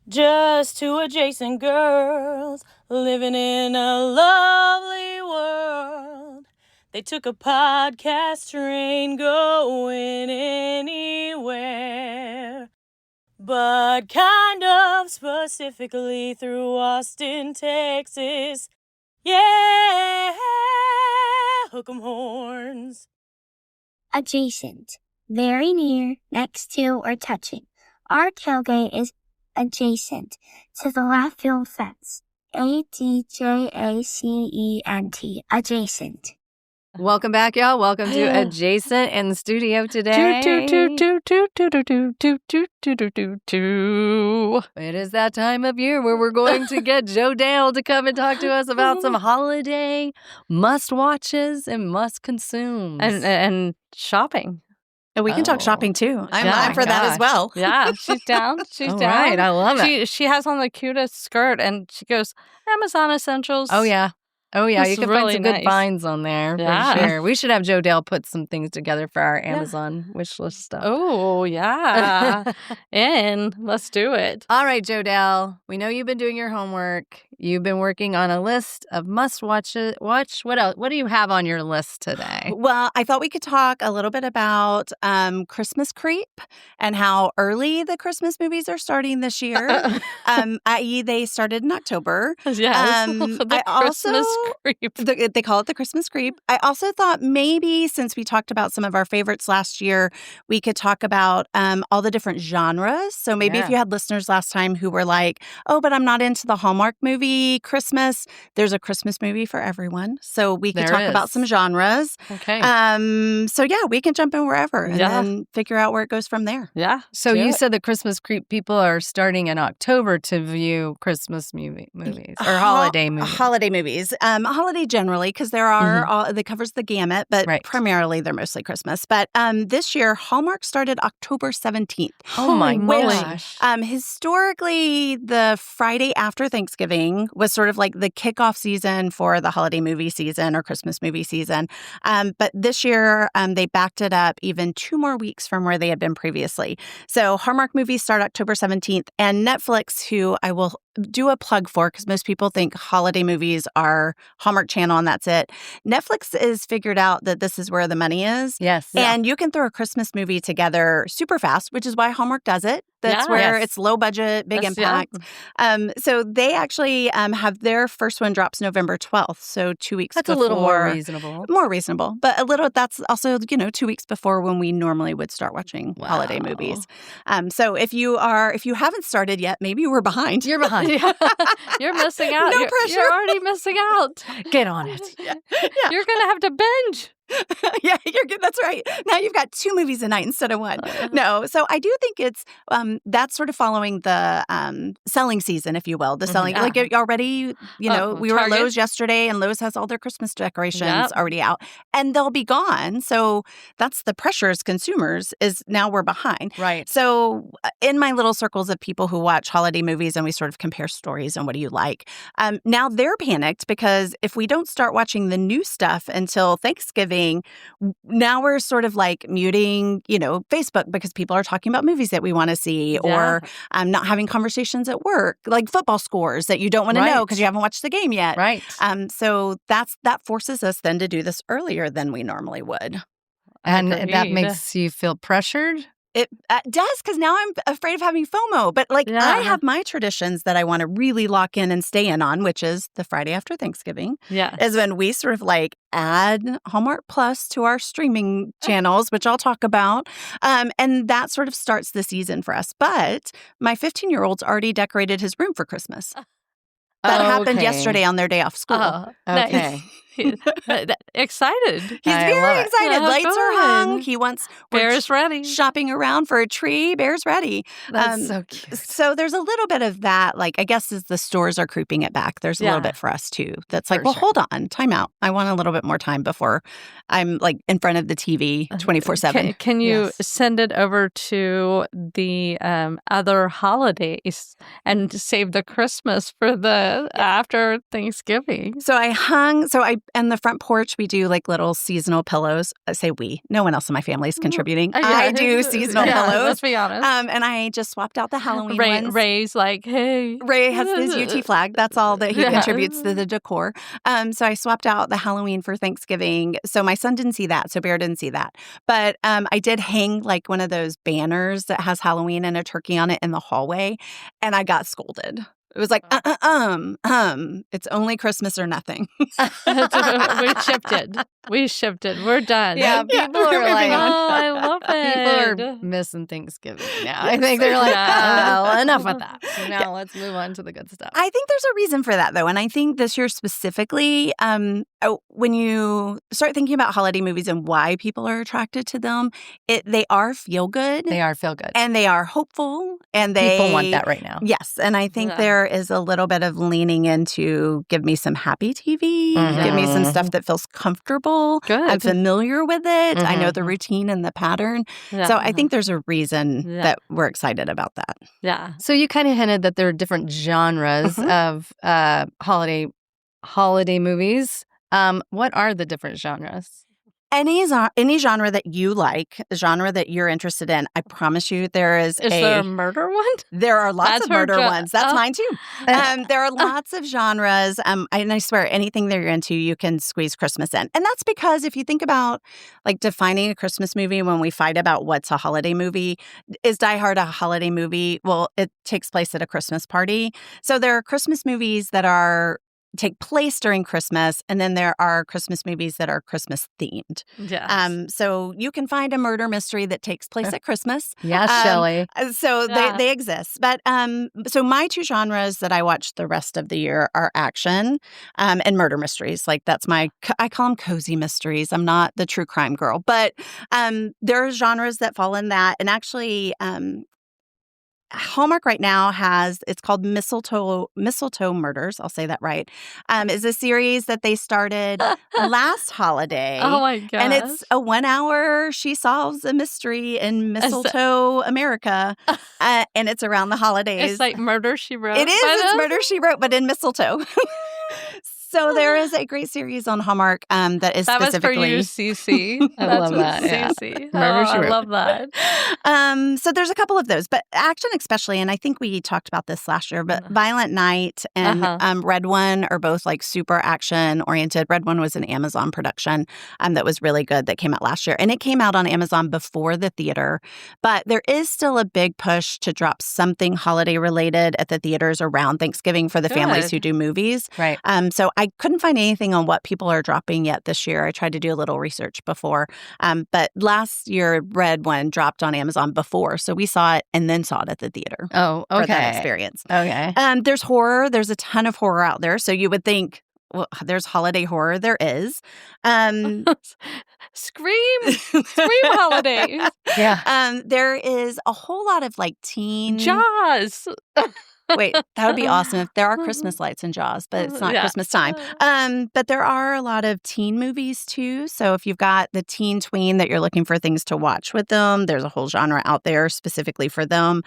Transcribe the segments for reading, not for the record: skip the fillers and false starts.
Just two adjacent girls living in a lovely world. They took a podcast train going anywhere, but kind of specifically through Austin, Texas. Yeah, hook 'em horns. Adjacent. Very near, next to, or touching. Our tailgate is adjacent to the left field fence. ADJACENT. Adjacent. Welcome back, y'all. Welcome to Adjacent in the studio today. It is that time of year where we're going to get Joe Dale to come and talk to us about some holiday must-watches and must-consumes. And shopping. And we can talk shopping too. I'm for that as well. Yeah, she's down. She's All down. right, I love it. She has on the cutest skirt, and she goes, Amazon Essentials. Oh, yeah. This You can really find some nice. good finds on there Yeah. for sure. We should have Joe Dale put some things together for our Amazon wish list stuff. Oh, yeah. And let's do it. All right, Joe Dale. We know you've been doing your homework. You've been working on a list of must-watch. What else? What do you have on your list today? Well, I thought we could talk a little bit about Christmas creep and how early the Christmas movies are starting this year. I.e., they started in October. Yes. I Christmas creep. They call it the Christmas creep. I also thought maybe since we talked about some of our favorites last year, we could talk about all the different genres. So maybe if you had listeners last time who were like, oh, but I'm not into the Hallmark movie Christmas, there's a Christmas movie for everyone. So we could talk about some genres. Okay. So yeah, we can jump in wherever and then figure out where it goes from there. Yeah. So you said the Christmas creep people are starting in October to view Christmas movies or holiday movies. Holiday movies. Holiday generally, because there are that covers the gamut, but primarily they're mostly Christmas. But this year, Hallmark started October 17th. Oh my gosh. Historically, the Friday after Thanksgiving was sort of like the kickoff season for the holiday movie season or Christmas movie season. But this year, they backed it up even 2 more weeks from where they had been previously. So Hallmark movies start October 17th, and Netflix, who I will do a plug for because most people think holiday movies are Hallmark Channel and that's it. Netflix has figured out that this is where the money is. Yes. And you can throw a Christmas movie together super fast, which is why Hallmark does it. That's where it's low budget, big impact. So they actually have their first one drops November 12th. So 2 weeks before. That's a little more reasonable. More reasonable. But that's also, 2 weeks before when we normally would start watching holiday movies. So if you haven't started yet, maybe you were behind. You're behind. You're missing out. No pressure. You're already missing out. Get on it. You're going to have to binge. Yeah, you're good. That's right. Now you've got 2 movies a night instead of 1. No, so I do think it's that's sort of following the selling season, if you will. The selling, like already, we were at Lowe's yesterday, and Lowe's has all their Christmas decorations already out, and they'll be gone. So that's the pressure as consumers is now we're behind. Right. So in my little circles of people who watch holiday movies and we sort of compare stories and what do you like, now they're panicked because if we don't start watching the new stuff until Thanksgiving, now we're sort of like muting, Facebook because people are talking about movies that we want to see or not having conversations at work, like football scores that you don't want to know because you haven't watched the game yet. Right. So that forces us then to do this earlier than we normally would. And that makes you feel pressured? It does, because now I'm afraid of having FOMO. But I have my traditions that I want to really lock in and stay in on, which is the Friday after Thanksgiving. Yeah. Is when we sort of add Hallmark Plus to our streaming channels, which I'll talk about. And that sort of starts the season for us. But my 15-year-old's already decorated his room for Christmas. That happened yesterday on their day off school. Okay. Excited. He's very excited. Lights are hung. He wants Bear's ready. Shopping around for a tree. Bear's ready. That's so cute. So there's a little bit of that. I guess as the stores are creeping it back, there's a little bit for us too. That's hold on, time out. I want a little bit more time before I'm in front of the TV 24/7. Can you send it over to the other holidays and save the Christmas for the after Thanksgiving? So I and the front porch, we do like little seasonal pillows. I say we. No one else in my family is contributing. Yeah. I do seasonal pillows. Let's be honest. And I just swapped out the Halloween ones. Ray's like, hey. Ray has his UT flag. That's all that he contributes to the decor. So I swapped out the Halloween for Thanksgiving. So my son didn't see that. So Bear didn't see that. But I did hang like one of those banners that has Halloween and a turkey on it in the hallway. And I got scolded. It was like, it's only Christmas or nothing. We shifted. We're done. Yeah, people are like, oh, I love it. People are missing Thanksgiving now. I think they're like, oh, enough with that. So now let's move on to the good stuff. I think there's a reason for that, though. And I think this year specifically, when you start thinking about holiday movies and why people are attracted to them, they are feel good. They are feel good. And they are hopeful. And people want that right now. Yes. And I think there is a little bit of leaning into give me some happy TV, give me some stuff that feels comfortable. Good. I'm familiar with it. I know the routine and the pattern. Yeah. So I think there's a reason that we're excited about that. Yeah. So you kind of hinted that there are different genres of holiday movies. What are the different genres? Any genre that you like, a genre that you're interested in, I promise you there is there a murder one? There are lots That's of murder ones. That's oh. mine too. There are lots of genres. And I swear anything that you're into, you can squeeze Christmas in. And that's because if you think about like defining a Christmas movie when we fight about what's a holiday movie, is Die Hard a holiday movie? Well, it takes place at a Christmas party. So there are Christmas movies that take place during Christmas, and then there are Christmas movies that are Christmas themed. Yes. So you can find a murder mystery that takes place at Christmas. Yes, Shelly. So they exist. But so my two genres that I watch the rest of the year are action and murder mysteries. Like I call them cozy mysteries. I'm not the true crime girl, but there are genres that fall in that. And actually, Hallmark right now it's called Mistletoe Murders. I'll say that right. Is a series that they started last holiday. Oh my gosh. And it's a 1 hour, she solves a mystery in Mistletoe, America. And it's around the holidays. It's like Murder, She Wrote. It is. It's Murder, She Wrote, but in mistletoe. So there is a great series on Hallmark that is specifically... was for you, Cece. I love that. Cece. Murder, She Wrote. I love that. So there's a couple of those, but action especially, and I think we talked about this last year, but Violent Night and Red One are both like super action oriented. Red One was an Amazon production that was really good that came out last year, and it came out on Amazon before the theater, but there is still a big push to drop something holiday related at the theaters around Thanksgiving for the families who do movies. Right. So I couldn't find anything on what people are dropping yet this year. I tried to do a little research before. But last year, Red One dropped on Amazon before. So we saw it and then saw it at the theater. Oh, okay. For that experience. Okay. There's horror. There's a ton of horror out there. So you would think, well, there's holiday horror. There is. Scream holidays. Yeah. There is a whole lot of like teen... Jaws. Wait, that would be awesome if there are Christmas lights in Jaws, but it's not Christmas time. But there are a lot of teen movies too. So if you've got the teen tween that you're looking for things to watch with them, there's a whole genre out there specifically for them.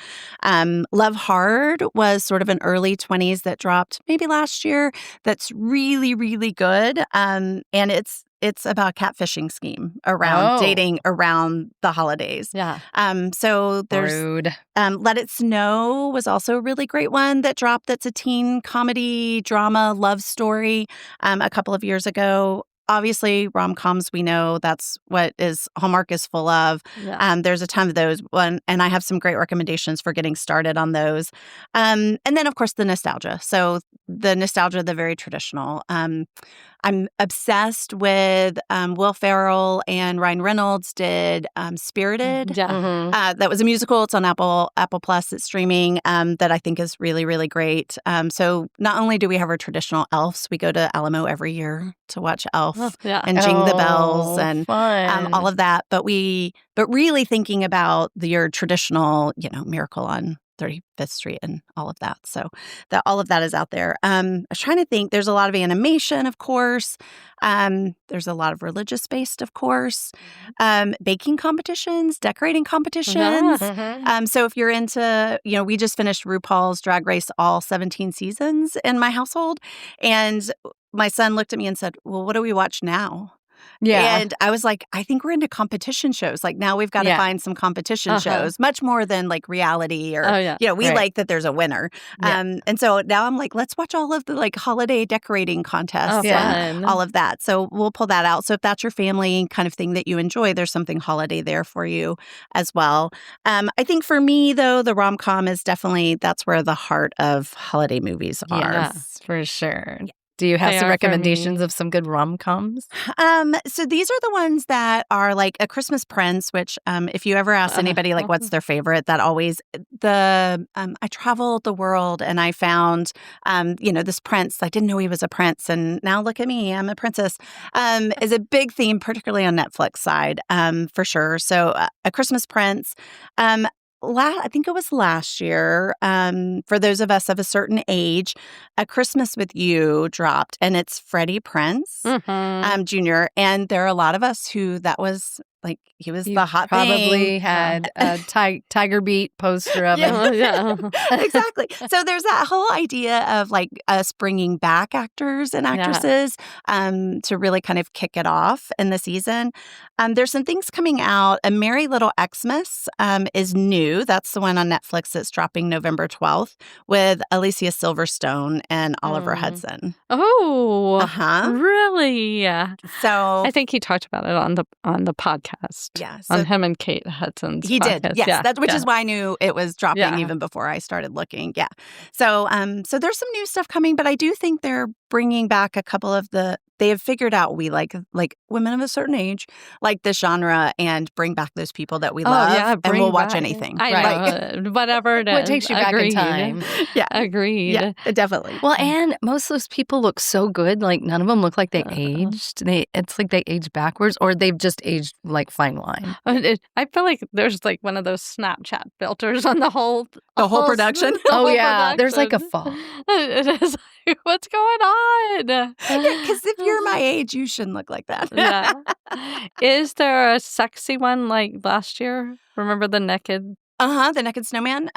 Love Hard was sort of an early 20s that dropped maybe last year. That's really, really good. And it's about a catfishing scheme around dating around the holidays. Yeah. So there's Rude. Let It Snow was also a really great one that dropped. That's a teen comedy drama love story a couple of years ago. Obviously, rom-coms, we know that's what Hallmark is full of. Yeah. There's a ton of those, and I have some great recommendations for getting started on those. And then, of course, the nostalgia. So the nostalgia, the very traditional. I'm obsessed with Will Ferrell and Ryan Reynolds did Spirited. Yeah. That was a musical. It's on Apple Plus. It's streaming. That I think is really, really great. So not only do we have our traditional elves, we go to Alamo every year to watch Elf and Jing the Bells and all of that. But really thinking about your traditional, Miracle on 35th Street and all of that. So all of that is out there. I was trying to think. There's a lot of animation, of course. There's a lot of religious-based, of course. Baking competitions, decorating competitions. So if you're into, we just finished RuPaul's Drag Race all 17 seasons in my household. And my son looked at me and said, well, what do we watch now? Yeah. And I was like, I think we're into competition shows. Like now we've got to Yeah. find some competition Uh-huh. shows, much more than like reality or, Oh, yeah. we Right. like that there's a winner. Yeah. And so now I'm like, let's watch all of the like holiday decorating contests Oh, and fun. all of that. So we'll pull that out. So if that's your family kind of thing that you enjoy, there's something holiday there for you as well. I think for me, though, the rom-com is definitely, that's where the heart of holiday movies are. Yes, for sure. Do you have They some are for recommendations me. of some good rom-coms? So these are the ones that are like A Christmas Prince, which if you ever ask anybody like what's their favorite, that always I traveled the world and I found this prince. I didn't know he was a prince, and now look at me, I'm a princess. Is a big theme, particularly on Netflix side, for sure. So A Christmas Prince. I think it was last year, for those of us of a certain age, A Christmas with You dropped, and it's Freddie Prinze Jr. And there are a lot of us who that was like, he was the hot Probably thing. had a Tiger Beat poster of Yeah. it. Yeah. Exactly. So there's that whole idea of like us bringing back actors and actresses to really kind of kick it off in the season. There's some things coming out. A Merry Little Xmas is new. That's the one on Netflix that's dropping November 12th with Alicia Silverstone and Oliver Hudson. Oh, Uh-huh. really? So I think he talked about it on the podcast. Yeah, on so him and Kate Hudson's he did. podcast. Yes, Yeah, which is why I knew it was dropping Yeah. even before I started looking. Yeah. So there's some new stuff coming, but I do think they're bringing back a couple of they have figured out we like women of a certain age like this genre and bring back those people that we love, and bring we'll watch back- anything. I Right. know, whatever it is. What takes you back in Agreed. time? Yeah. Agreed. Yeah, definitely. Well, and most of those people look so good. Like none of them look like they aged. It's like they aged backwards, or they've just aged like fine wine. I feel like there's like one of those Snapchat filters on the whole production? the Oh, whole yeah. There's like a production. fog. It is like, what's going on? Because if you're my age, you shouldn't look like that. Yeah. Is there a sexy one like last year? Remember the naked? The Naked Snowman.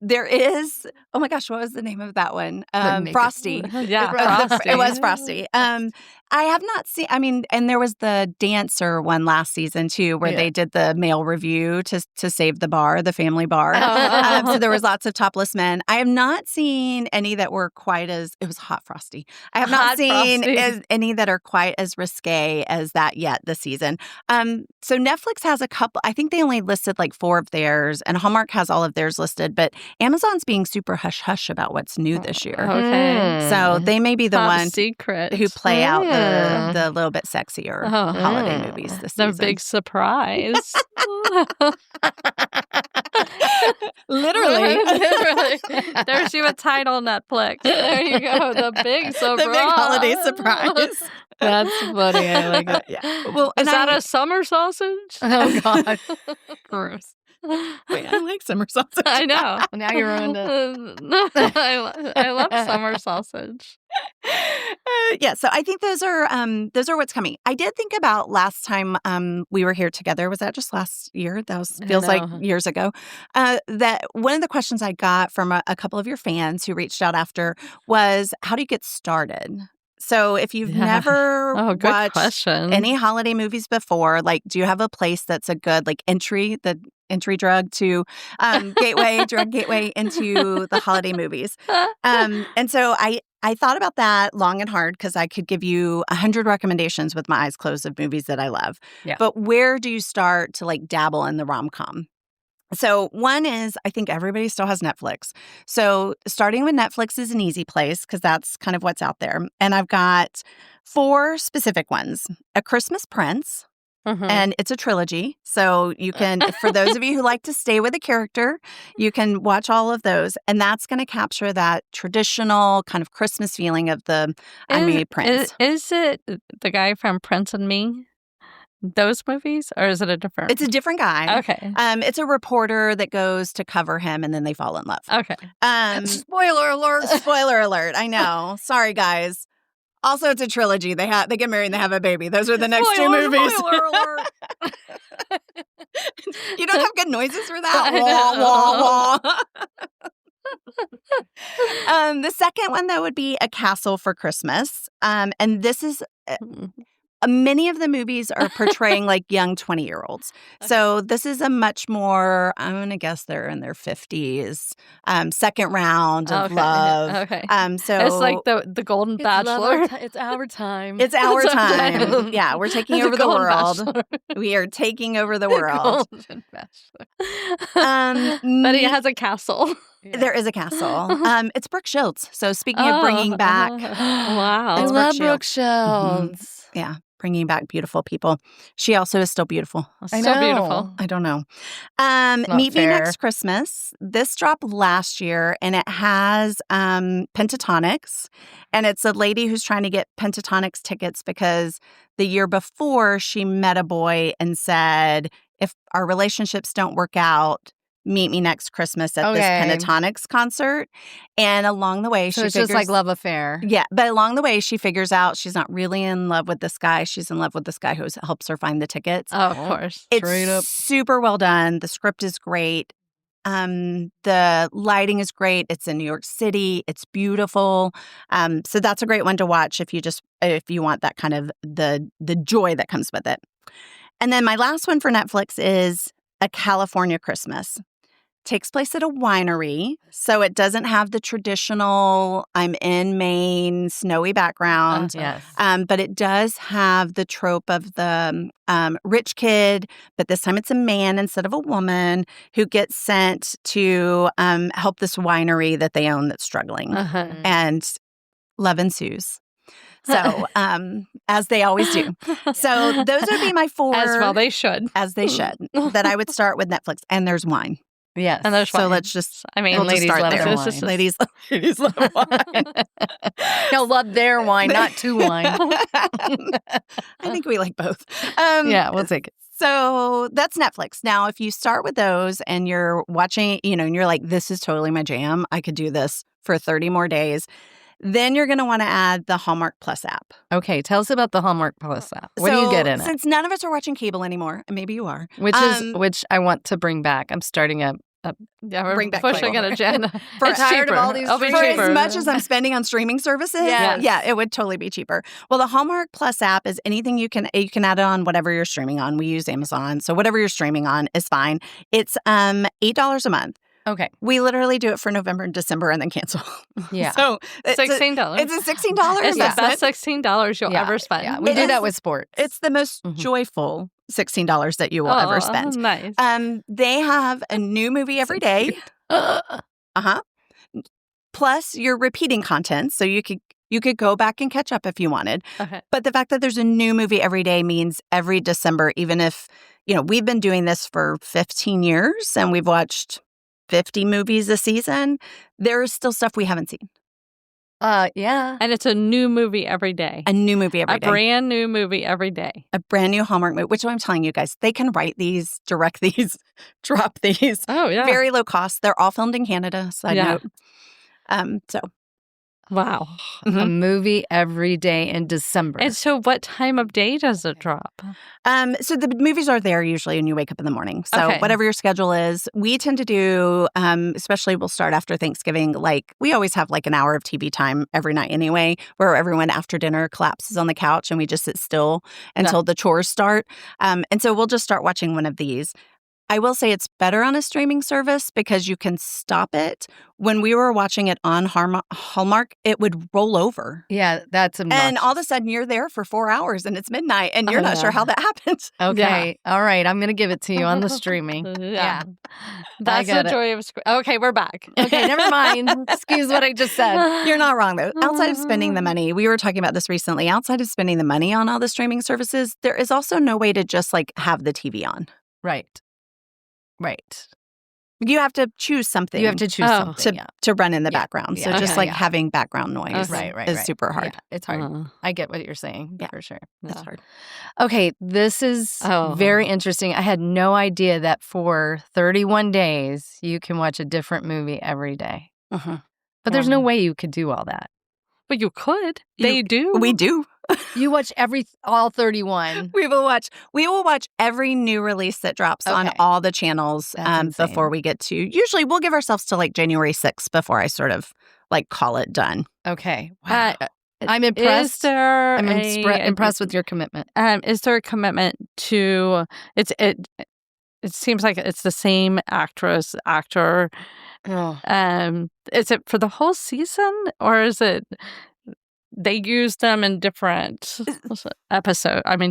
There is. Oh my gosh, what was the name of that one? Naked- Frosty. Yeah, Frosty. Frosty. It was Frosty. I have not seen. I mean, and there was the dancer one last season too, where they did the male review to save the bar, the family bar. So there was lots of topless men. I have not seen any that were quite as. It was Hot Frosty. I have not Hot seen Frosty. any that are quite as risque as that yet this season. So Netflix has a couple. I think they only listed like 4 of theirs, and Hallmark has all of theirs listed. But Amazon's being super hush hush about what's new this year. Okay. So they may be the Top one secret who play out the little bit sexier holiday movies this The season. big surprise. Literally. Literally. There's you a title, Netflix. There you go. The big surprise. The big holiday surprise. That's funny. I like it. Yeah. Well, Is and that I- a summer sausage? Oh, God. Gross. Wait, I like summer sausage. I know. Now you ruined it. I love summer sausage. Yeah, so I think those are what's coming. I did think about last time we were here together. Was that just last year? That feels like know. years ago. That one of the questions I got from a couple of your fans who reached out after was, how do you get started? So if you've Yeah. never Oh, good watched question. any holiday movies before, like, do you have a place that's a good like entry drug to drug gateway into the holiday movies? And so I thought about that long and hard because I could give you 100 recommendations with my eyes closed of movies that I love. Yeah. But where do you start to like dabble in the rom-com? So one is, I think everybody still has Netflix. So starting with Netflix is an easy place because that's kind of what's out there. And I've got 4 specific ones. A Christmas Prince, and it's a trilogy. So you can, for those of you who like to stay with a character, you can watch all of those. And that's going to capture that traditional kind of Christmas feeling of the I'm a prince. Is it the guy from Prince and Me? Those movies? Or is it a different? It's a different guy. Okay. It's a reporter that goes to cover him and then they fall in love. Okay. Spoiler alert. Spoiler alert. I know. Sorry, guys. Also, it's a trilogy. They get married and they have a baby. Those are the next 2 movies. Spoiler alert. You don't have good noises for that? I Wah, wah, wah. The second one, though, would be A Castle for Christmas. And this is many of the movies are portraying like young 20-year-olds. So this is a much more, I'm going to guess they're in their 50s, second round of love. Okay. So it's like the Golden Bachelor. It's our time. It's our time. Yeah, we're taking It's over a the Golden world. Bachelor. We are taking over the world. Golden Bachelor. But he has a castle. There is a castle. It's Brooke Shields. So speaking of bringing back, Wow. I It's love Brooke Brooke Shields. yeah, bringing back beautiful people. She also is still beautiful. I So know. beautiful. I don't know. not Meet Me fair. Next Christmas. This dropped last year, and it has Pentatonics. And it's a lady who's trying to get Pentatonics tickets because the year before she met a boy and said, if our relationships don't work out, meet me next Christmas at this Okay. Pentatonics concert. And along the way, So she it's just like figures- love affair. Yeah, but along the way, she figures out she's not really in love with this guy. She's in love with this guy who helps her find the tickets. Oh, of course. It's straight up. super well done. The script is great. The lighting is great. It's in New York City. It's beautiful. So that's a great one to watch if you want that kind of the joy that comes with it. And then my last one for Netflix is A California Christmas. Takes place at a winery, so it doesn't have the traditional I'm in Maine snowy background. Yes. But it does have the trope of the rich kid, but this time it's a man instead of a woman who gets sent to help this winery that they own that's struggling. Uh-huh. And love ensues. So, as they always do. So those would be my four. As well, they should. As they should. That I would start with Netflix. And there's wine. Yes. And there's So wine. let's just, I mean, we'll just ladies start love there. their It's just- wine. Ladies love wine. He'll love their wine, not two wine. I think we like both. Yeah, we'll take it. So that's Netflix. Now, if you start with those and you're watching, and you're like, this is totally my jam, I could do this for 30 more days, then you're going to want to add the Hallmark Plus app. Okay, tell us about the Hallmark Plus app. What do you get in it? Since none of us are watching cable anymore, and maybe you are. Which I want to bring back. I'm starting a Yeah, we're Bring back pushing cable. an agenda. For- It's tired of cheaper. all these It'll be streaming- For cheaper. as much as I'm spending on streaming services, Yes. yeah, it would totally be cheaper. Well, the Hallmark Plus app is anything you can add it on whatever you're streaming on. We use Amazon, so whatever you're streaming on is fine. It's $8 a month. Okay. We literally do it for November and December and then cancel. Yeah. So it's $16. It's a $16 It's the investment. best $16 you'll Yeah, ever spend. Yeah, we It do that is- with sports. It's the most Mhm. joyful $16 that you will ever spend. Nice. They have a new movie every day. Plus, you're repeating content, so you could go back and catch up if you wanted. Okay. But the fact that there's a new movie every day means every December, even if we've been doing this for 15 years and we've watched 50 movies a season, there is still stuff we haven't seen. Yeah. And it's a new movie every day. A new movie every A day. brand new movie every day. A brand new Hallmark movie, which I'm telling you guys, they can write these, direct these, drop these. Oh, yeah. Very low cost. They're all filmed in Canada, side Yeah. note. So Wow. A mhm. movie every day in December. And so what time of day does it drop? So the movies are there usually when you wake up in the morning. So Okay. whatever your schedule is, we tend to do, especially we'll start after Thanksgiving. Like we always have like an hour of TV time every night anyway, where everyone after dinner collapses on the couch and we just sit still until the chores start. And so we'll just start watching one of these. I will say it's better on a streaming service because you can stop it. When we were watching it on Hallmark, it would roll over. yeah, that's obnoxious. And all of a sudden you're there for 4 hours and it's midnight and you're not sure how that happens. Okay. All right. I'm going to give it to you on the streaming. Yeah. That's the get it. joy of Okay, we're back. Okay, never mind. Excuse what I just said. You're not wrong, though. Outside of spending the money, we were talking about this recently. Outside of spending the money on all the streaming services, there is also no way to just like have the TV on. Right. Right. You have to choose something. You have to choose Oh. something. Yeah. to run in the Yeah. background. Yeah. So just Okay, like yeah. having background noise Right, right, is right. super hard. Yeah, it's hard. Uh, I get what you're saying. Yeah. For sure. It's Yeah. hard. Okay, this is Oh. very interesting. I had no idea that for 31 days you can watch a different movie every day. Uh-huh. But there's no Wow. way you could do all that. But you could. You- They do. We do. You watch all 31. We will watch every new release that drops on Okay. all the channels That's insane. before we get to. Usually, we'll give ourselves to like January 6th before I sort of like call it done. Okay. Uh, Wow. I'm impressed. Is there I'm a- impressed with your commitment. Is there a commitment to it seems like it's the same actor. Oh. Is it for the whole season, or is it they use them in different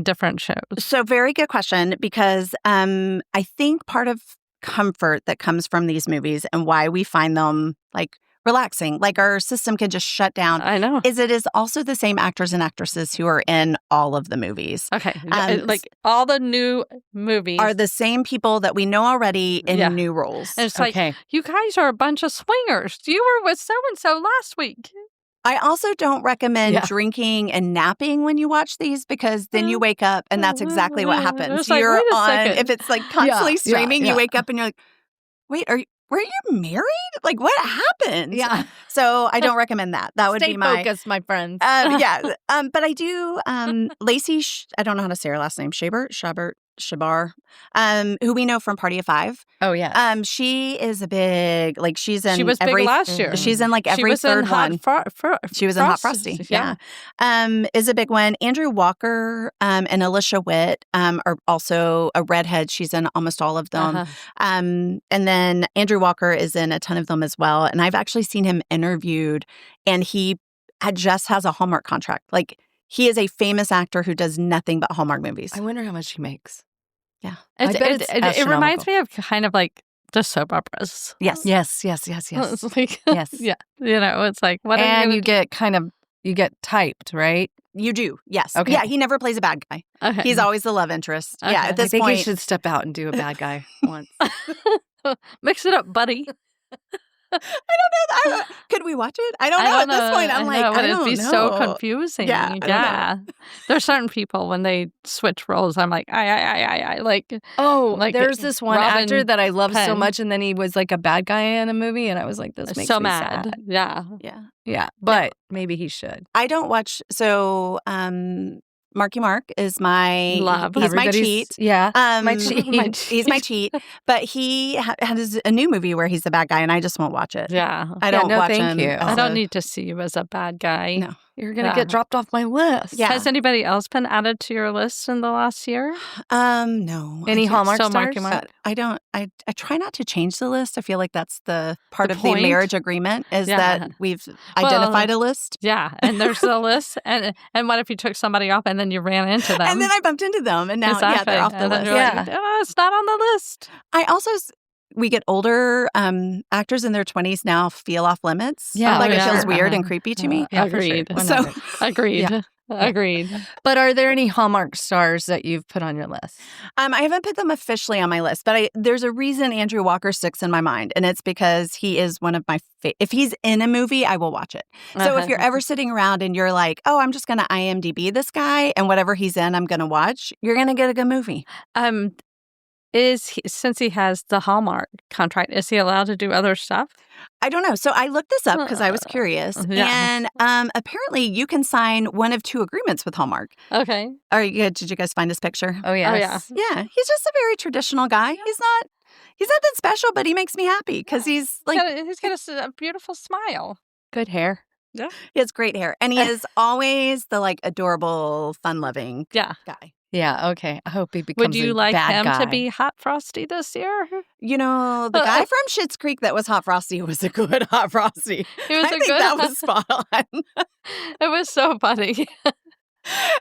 different shows? So, very good question, because I think part of comfort that comes from these movies and why we find them like relaxing, like our system can just shut down, I know. is it is also the same actors and actresses who are in all of the movies. Okay. Like all the new movies Are the same people that we know already in new roles. And it's like, you guys are a bunch of swingers. You were with so-and-so last week. I also don't recommend drinking and napping when you watch these, because then you wake up and that's exactly what happens. It's like, You're wait a on, second. if it's like constantly streaming, yeah. you wake up and you're like, wait, were you married? Like, what happened? Yeah. So I don't recommend that. That would Stay be my focused, my friends. yeah. But I do, Lacey, I don't know how to say her last name, Shabar, who we know from Party of Five. Oh, yeah. She is a big, like, she's in She was every, big last year. She's in like every she was third in Hot one. She was in Hot Frosty. Yeah. Is a big one. Andrew Walker and Alicia Witt are also a redhead. She's in almost all of them. Uh-huh. And then Andrew Walker is in a ton of them as well. And I've actually seen him interviewed, and he just has a Hallmark contract. Like, he is a famous actor who does nothing but Hallmark movies. I wonder how much he makes. Yeah. It reminds me of kind of like the soap operas. Yes. Yes. It's like, Yes. yeah. It's like, what And are you get typed, right? You do. Yes. Okay. Yeah, he never plays a bad guy. Okay. He's always the love interest. Okay. Yeah, at I this think point. you should step out and do a bad guy once. Mix it up, buddy. I don't know. Could we watch it? I don't know. At this point, I'm like, I it'd don't be know. so confusing. Yeah, I don't know. There's certain people when they switch roles, I'm like, I like. Oh, Like there's this one Robin actor that I love so Penn. much, and then he was like a bad guy in a movie, and I was like, this makes so me mad. sad. Yeah. Yeah. Yeah, but maybe he should. I don't watch. So, Marky Mark is my Love. He's my Everybody's- cheat. Yeah, My cheat. He's my cheat. But he has a new movie where he's the bad guy, and I just won't watch it. Yeah. I don't no, watch thank him. you. as I don't a- need to see you as a bad guy. No. You're gonna Yeah. get dropped off my list. Yeah. Has anybody else been added to your list in the last year? No. Any Hallmark So stars? Marky Mark. I don't. I try not to change the list. I feel like that's the part The of point? the marriage agreement is Yeah. that we've identified a list. Yeah, and there's a list, and what if you took somebody off and then you ran into them? And then I bumped into them, and now Exactly. they're off the And then list. you're like, oh, it's not on the list. I also we get older. Actors in their 20s now feel off limits. Yeah, like for it feels sure. weird and Uh-huh. creepy to me. Yeah, for sure. Agreed. 100. Agreed. Yeah. Agreed. But are there any Hallmark stars that you've put on your list? I haven't put them officially on my list, but there's a reason Andrew Walker sticks in my mind, and it's because he is one of my if he's in a movie, I will watch it. So if you're ever sitting around and you're like, oh, I'm just going to IMDb this guy, and whatever he's in, I'm going to watch, you're going to get a good movie. Since he has the Hallmark contract, is he allowed to do other stuff? I don't know. So I looked this up because I was curious. Yeah. And apparently you can sign one of two agreements with Hallmark. Okay. Did you guys find his picture? Oh, yes. Yeah. He's just a very traditional guy. He's not that special, but he makes me happy because he's like, He's got a beautiful smile. Good hair. he has great hair. And he is always the like adorable, fun-loving Yeah. guy. Yeah, okay. I hope he becomes Would you a like bad him guy. to be Hot Frosty this year? You know, the guy from Schitt's Creek that was Hot Frosty was a good Hot Frosty. He was I a think good that was spot on. It was so funny.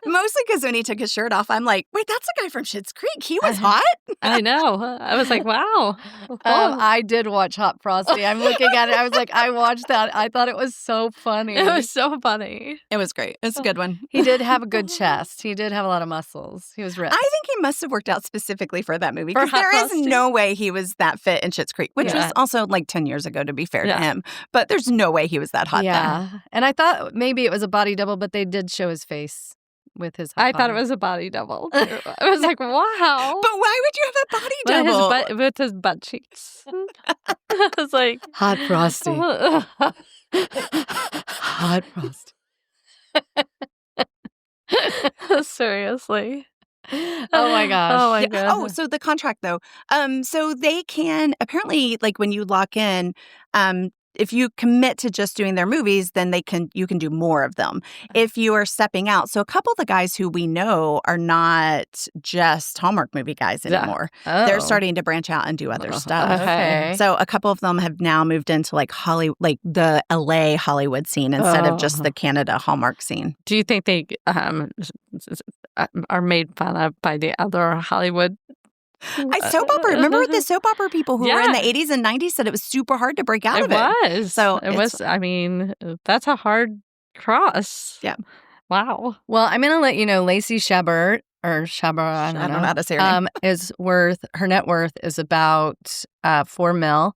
Mostly because when he took his shirt off, I'm like, wait, that's a guy from Schitt's Creek. He was hot? I know. I was like, wow. I did watch Hot Frosty. I'm looking at it. I was like, I watched that. I thought it was so funny. It was so funny. It was great. It's a good one. He did have a good chest. He did have a lot of muscles. He was ripped. I think he must have worked out specifically for that movie For because there Hot is Frosty? no way he was that fit in Schitt's Creek, which Yeah. was also like 10 years ago, to be fair Yeah. to him. But there's no way he was that hot yeah. And I thought maybe it was a body double, but they did show his face with his hot I thought it body. was a body double. I was like, wow. then. But why would you have a body double? With his butt cheeks. I was like, Hot Frosty. Hot Frosty. Seriously. Oh my gosh. Oh my Yeah. god. Oh, so the contract though. So they can apparently, like when you lock in, if you commit to just doing their movies, then you can do more of them. If you are stepping out, so a couple of the guys who we know are not just Hallmark movie guys Yeah. anymore. Oh. They're starting to branch out and do other stuff. Okay. So a couple of them have now moved into like the LA Hollywood scene instead of just the Canada Hallmark scene. Do you think they are made fun of by the other Hollywood? Soap opera. Remember the soap opera people who were in the Yeah. 80s and 90s said it was super hard to break out of it. It was. So it was. I mean, that's a hard cross. Yeah. Wow. Well, I'm going to let you know Lacey Shebert, I don't I know. don't know how to say her name. Her net worth is about $4 million.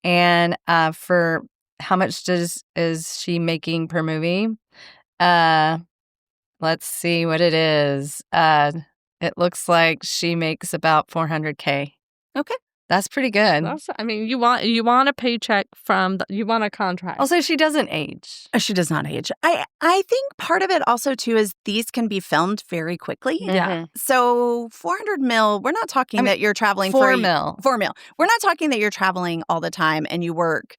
And for how much is she making per movie? Let's see what it is. It looks like she makes about $400K. Okay. That's pretty good. I mean, you want a paycheck you want a contract. Also, she doesn't age. She does not age. I think part of it also too is these can be filmed very quickly. Yeah. So 400 mil, we're not talking that you're traveling 4 mil. 4 mil. We're not talking that you're traveling all the time and you work,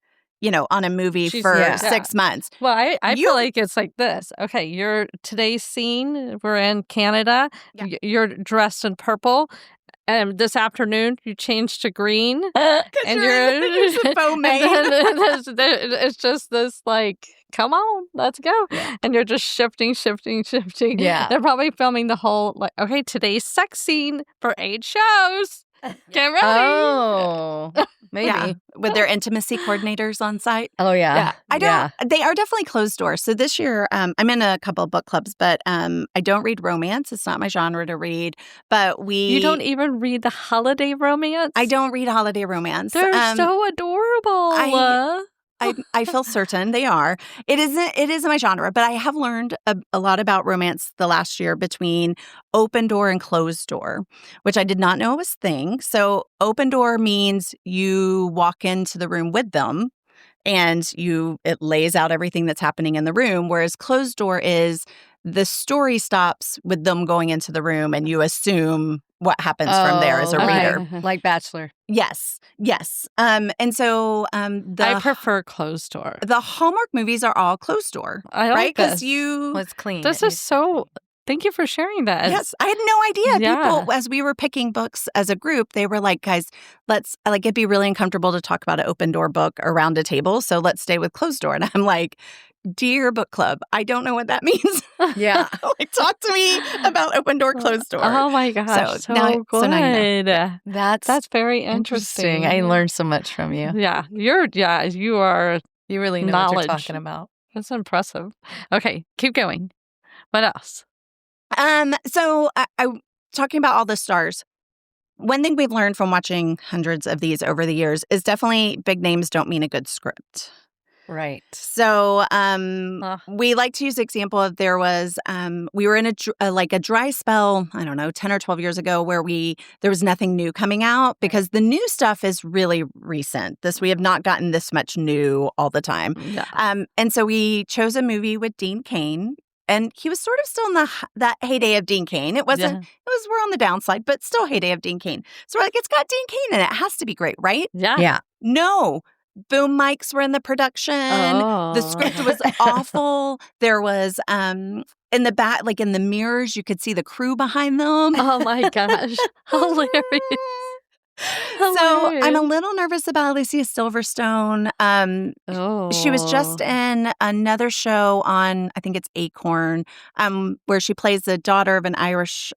on a movie for yeah. 6 months. Well, I feel like it's like this. Okay, today's scene, we're in Canada. Yeah. You're dressed in purple. And this afternoon, you change to green. And there's a faux maid. It's just this like, come on, let's go. And you're just shifting. Yeah. They're probably filming the whole, like, okay, today's sex scene for 8 shows. Get ready. Oh, maybe. Yeah, with their intimacy coordinators on site. Oh, yeah. They are definitely closed doors. So this year, I'm in a couple of book clubs, but I don't read romance. It's not my genre to read. But You don't even read the holiday romance? I don't read holiday romance. They're so adorable. I feel certain they are. It isn't my genre, but I have learned a lot about romance the last year between open door and closed door, which I did not know was a thing. So open door means you walk into the room with them and it lays out everything that's happening in the room, whereas closed door is the story stops with them going into the room and you assume what happens from there as a reader. Like Bachelor. Yes. And so I prefer closed door. The Hallmark movies are all closed door. I like right? Because Well, it's clean. This is so... Thank you for sharing that. Yes, I had no idea. Yeah. People, as we were picking books as a group, they were like, guys, it'd be really uncomfortable to talk about an open door book around a table, so let's stay with closed door. And I'm like, dear book club, I don't know what that means. Yeah. Talk to me about open door, closed door. Oh my gosh, so now good. you know. That's very interesting. I learned so much from you. Yeah, you are. You really know what you're talking about. That's impressive. Okay, keep going. What else? So I talking about all the stars. One thing we've learned from watching hundreds of these over the years is definitely big names don't mean a good script. Right. So we like to use the example of there was we were in a dry spell, I don't know, 10 or 12 years ago where there was nothing new coming out because the new stuff is really recent. We have not gotten this much new all the time. Yeah. And so we chose a movie with Dean Cain. And he was sort of still in that heyday of Dean Cain. It wasn't, we're on the downside, but still heyday of Dean Cain. So we're like, it's got Dean Cain in it. It has to be great, right? Yeah. Yeah. No. Boom mics were in the production. Oh. The script was awful. There was, in the back, like in the mirrors, you could see the crew behind them. Oh my gosh. Hilarious. So I'm a little nervous about Alicia Silverstone. She was just in another show on, I think it's Acorn, where she plays the daughter of an Irish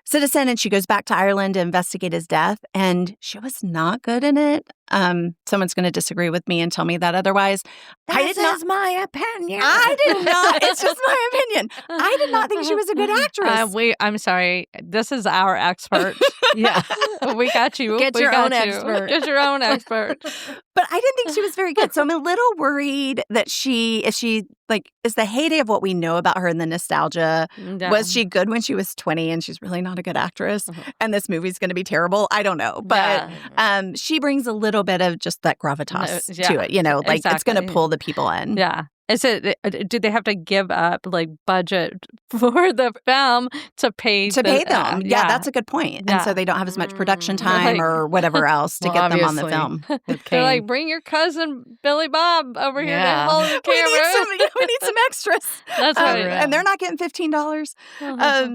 citizen, and she goes back to Ireland to investigate his death, and she was not good in it. Someone's going to disagree with me and tell me that otherwise. This is my opinion. I did not. It's just my opinion. I did not think she was a good actress. I'm sorry. This is our expert. Yeah. We got you. Get your own expert. Get your own expert. But I didn't think she was very good. So I'm a little worried that is the heyday of what we know about her and the nostalgia. Yeah. Was she good when she was 20 and she's really not a good actress? And this movie's going to be terrible? I don't know. But she brings a little bit of just that gravitas to it. It's going to pull the people in. Yeah. Do they have to give up like budget for the film to pay them? Yeah, that's a good point. And so they don't have as much production time or whatever else to get them on the film. They're like, bring your cousin Billy Bob over here to hold the camera. We need some extras. That's right. And they're not getting $15.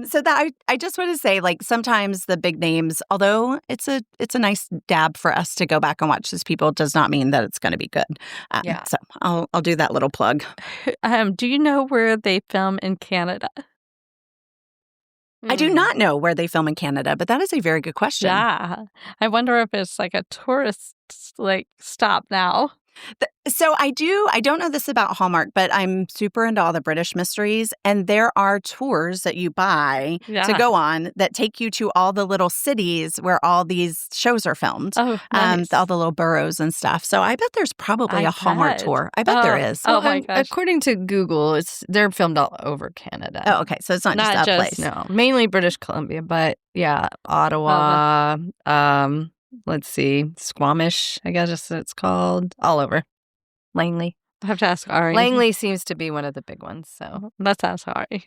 So that I just want to say, like, sometimes the big names, although it's a nice dab for us to go back and watch these people, does not mean that it's going to be good. So I'll do that little plug. Do you know where they film in Canada? I do not know where they film in Canada, but that is a very good question. Yeah. I wonder if it's like a tourist stop now. So I don't know this about Hallmark, but I'm super into all the British mysteries. And there are tours that you buy to go on that take you to all the little cities where all these shows are filmed. Oh, nice. All the little boroughs and stuff. So I bet there's probably a Hallmark tour. I bet there is. Well, my gosh. According to Google, they're filmed all over Canada. Oh, okay. So it's not just that place. No, mainly British Columbia, but yeah, Ottawa, let's see, Squamish, I guess it's called, all over. Langley. I have to ask Ari. Langley seems to be one of the big ones, so. Let's ask Ari.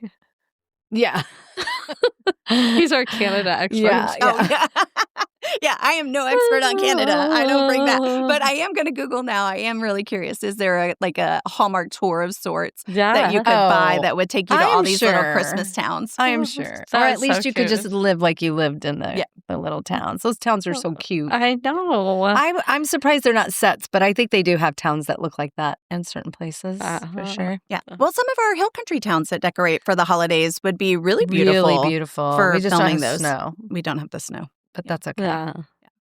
Yeah. He's our Canada expert. Yeah. Yeah, I am no expert on Canada. I don't bring that. But I am going to Google now. I am really curious. Is there a Hallmark tour of sorts that you could buy that would take you to all these little Christmas towns? I am sure. Or at least you could just live like you lived in the little towns. Those towns are so cute. I know. I'm surprised they're not sets, but I think they do have towns that look like that in certain places for sure. Yeah. Well, some of our hill country towns that decorate for the holidays would be really beautiful. Really beautiful. For we just filming don't have those. snow. We don't have the snow. But that's okay. Yeah.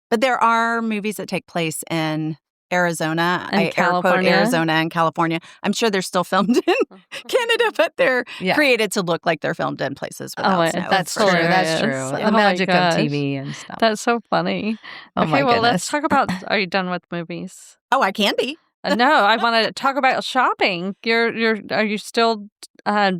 But there are movies that take place in Arizona, and California. Air quote Arizona and California. I'm sure they're still filmed in Canada, but they're created to look like they're filmed in places without snow. That's true. That's true. The magic of TV and stuff. That's so funny. Oh my well, goodness. let's talk about. Are you done with movies? Oh, I can be. No, I want to talk about shopping. Are you still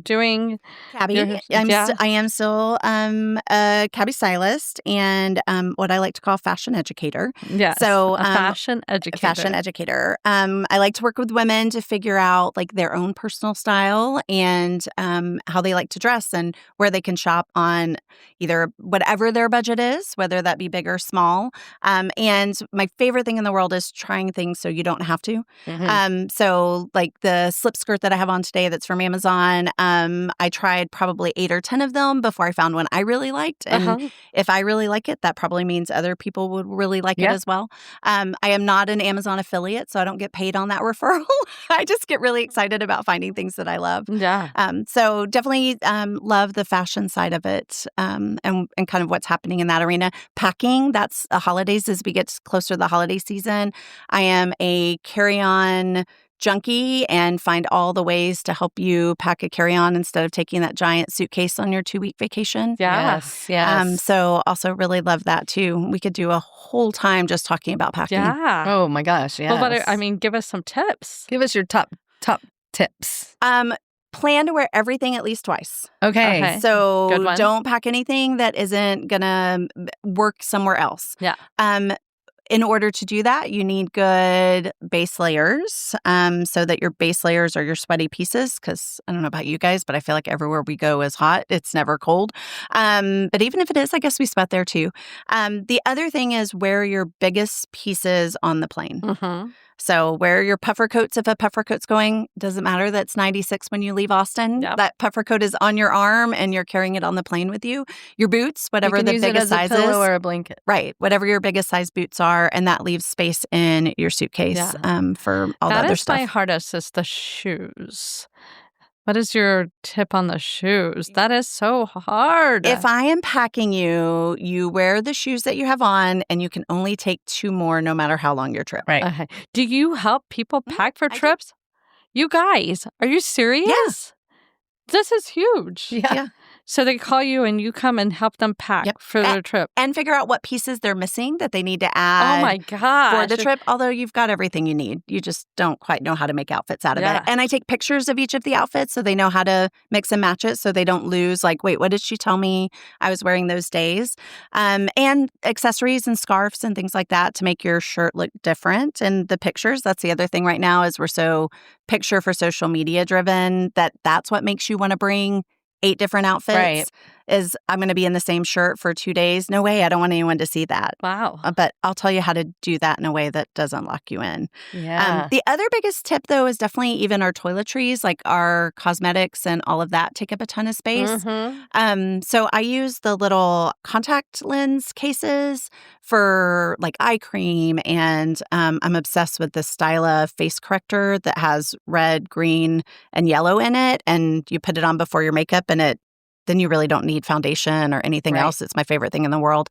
doing cabbie? I am still a cabbie stylist and what I like to call fashion educator. Yeah. So fashion educator. I like to work with women to figure out like their own personal style and how they like to dress and where they can shop on either whatever their budget is, whether that be big or small. And my favorite thing in the world is trying things so you don't have to. Mm-hmm. So like the slip skirt that I have on today that's from Amazon, I tried probably 8 or 10 of them before I found one I really liked. And if I really like it, that probably means other people would really like it as well. I am not an Amazon affiliate, so I don't get paid on that referral. I just get really excited about finding things that I love. Yeah. So definitely love the fashion side of it and kind of what's happening in that arena. Packing, that's the holidays as we get closer to the holiday season. I am a carry-on junkie and find all the ways to help you pack a carry-on instead of taking that giant suitcase on your 2-week vacation. Yes. So also really love that too. We could do a whole time just talking about packing. Yeah. Oh my gosh. Yes. Well, but give us some tips. Give us your top tips. Plan to wear everything at least twice. Okay. So don't pack anything that isn't gonna work somewhere else. Yeah. In order to do that, you need good base layers so that your base layers are your sweaty pieces because I don't know about you guys, but I feel like everywhere we go is hot. It's never cold. But even if it is, I guess we sweat there too. The other thing is wear your biggest pieces on the plane. Mm-hmm. So wear your puffer coats if a puffer coat's going. Doesn't matter that it's 96 when you leave Austin. Yep. That puffer coat is on your arm and you're carrying it on the plane with you. Your boots, whatever the biggest size is. You can use it as a pillow or a blanket. Right. Whatever your biggest size boots are. And that leaves space in your suitcase for all the other stuff. That is my hardest is the shoes. What is your tip on the shoes? That is so hard. If I am packing you, you wear the shoes that you have on and you can only take 2 more no matter how long your trip. Right. Okay. Do you help people pack for trips? You guys, are you serious? Yeah. This is huge. Yeah. So they call you and you come and help them pack for their trip. And figure out what pieces they're missing that they need to Oh add my gosh. for the trip. Although you've got everything you need. You just don't quite know how to make outfits out of it. And I take pictures of each of the outfits so they know how to mix and match it so they don't lose, like, wait, what did she tell me I was wearing those days? And accessories and scarves and things like that to make your shirt look different. And the pictures, that's the other thing right now is we're so picture for social media driven that's what makes you want to bring 8 different outfits. Right. Is I'm going to be in the same shirt for 2 days. No way. I don't want anyone to see that. Wow. But I'll tell you how to do that in a way that doesn't lock you in. Yeah. The other biggest tip, though, is definitely even our toiletries, like our cosmetics and all of that take up a ton of space. Mm-hmm. So I use the little contact lens cases for like eye cream. And I'm obsessed with the Styla face corrector that has red, green, and yellow in it. And you put it on before your makeup and then you really don't need foundation or anything else. It's my favorite thing in the world.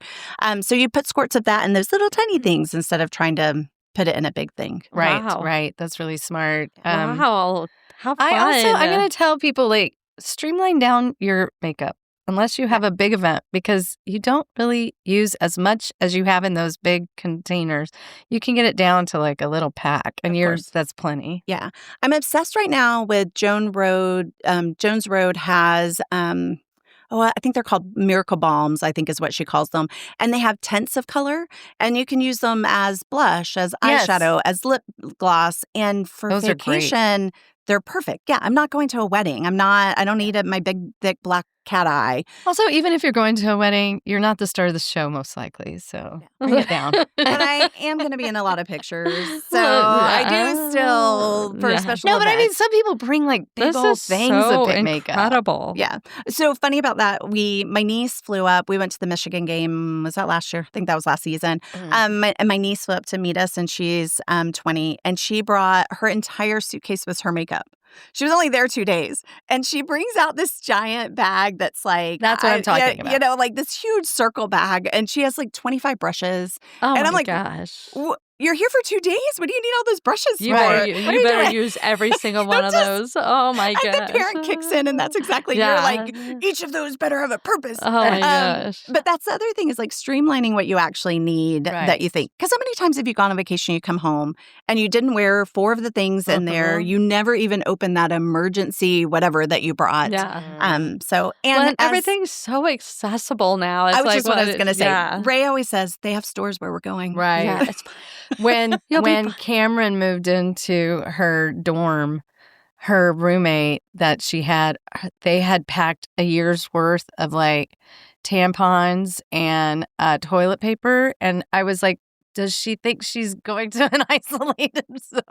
So you put squirts of that in those little tiny things instead of trying to put it in a big thing. Right, Wow. right. That's really smart. Wow. How fun. I'm going to tell people, like, streamline down your makeup unless you have a big event because you don't really use as much as you have in those big containers. You can get it down to like a little pack and that's plenty. Yeah. I'm obsessed right now with Jones Road. Jones Road has, I think they're called Miracle Balms, I think is what she calls them. And they have tints of color and you can use them as blush, as eyeshadow, as lip gloss. And for Those vacation, they're perfect. Yeah. I'm not going to a wedding. I don't need my big, thick black cat eye. Also, even if you're going to a wedding, you're not the star of the show, most likely. So bring it down. But I am going to be in a lot of pictures. So I do still for special No, but I mean, events. some people bring like big This old is things so of makeup. incredible. Yeah. So funny about that, my niece flew up. We went to the Michigan game. Was that last year? I think that was last season. My niece flew up to meet us and she's 20 and she brought her entire suitcase with her makeup. She was only there 2 days. And she brings out this giant bag that's like... That's what I'm talking about. You know, like this huge circle bag. And she has like 25 brushes. Oh, and I'm my like, gosh. You're here for 2 days? What do you need all those brushes You for? better use every single one of those. Oh, my gosh. And the parent kicks in, and that's exactly, you're like, each of those better have a purpose. Oh, my gosh. But that's the other thing is like streamlining what you actually need that you think. Because how many times have you gone on vacation, you come home, and you didn't wear 4 of the things in there. You never even opened that emergency whatever that you brought. Yeah. So, and everything's so accessible now. It's I was like just what I was going to say. Yeah. Ray always says they have stores where we're going. Right. Yeah, it's When Cameron moved into her dorm, her roommate that she had, they had packed a year's worth of like tampons and toilet paper. And I was like, does she think she's going to an isolated zone?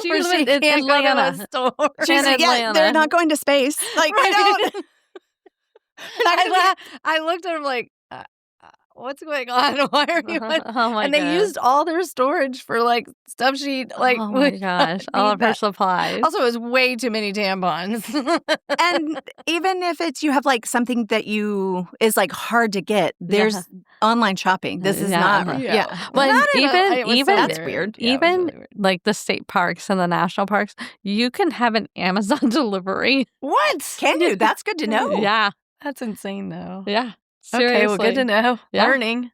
She Where was she in can't go to Atlanta. a store? She's like, yeah, they're not going to space. Like, I don't. I looked at him like, what's going on? Why are you? Oh my and they gosh. used all their storage for like stuff she like. Oh my gosh, all of her supplies. Also, it was way too many tampons. And even if it's you have like something that is like hard to get, there's online shopping. This is not. Well, even that's weird. Yeah, even really weird. like the state parks and the national parks, you can have an Amazon delivery. What can you? That's good to know. Yeah, That's insane, though. yeah. Okay, well, good to know. Yeah. Learning.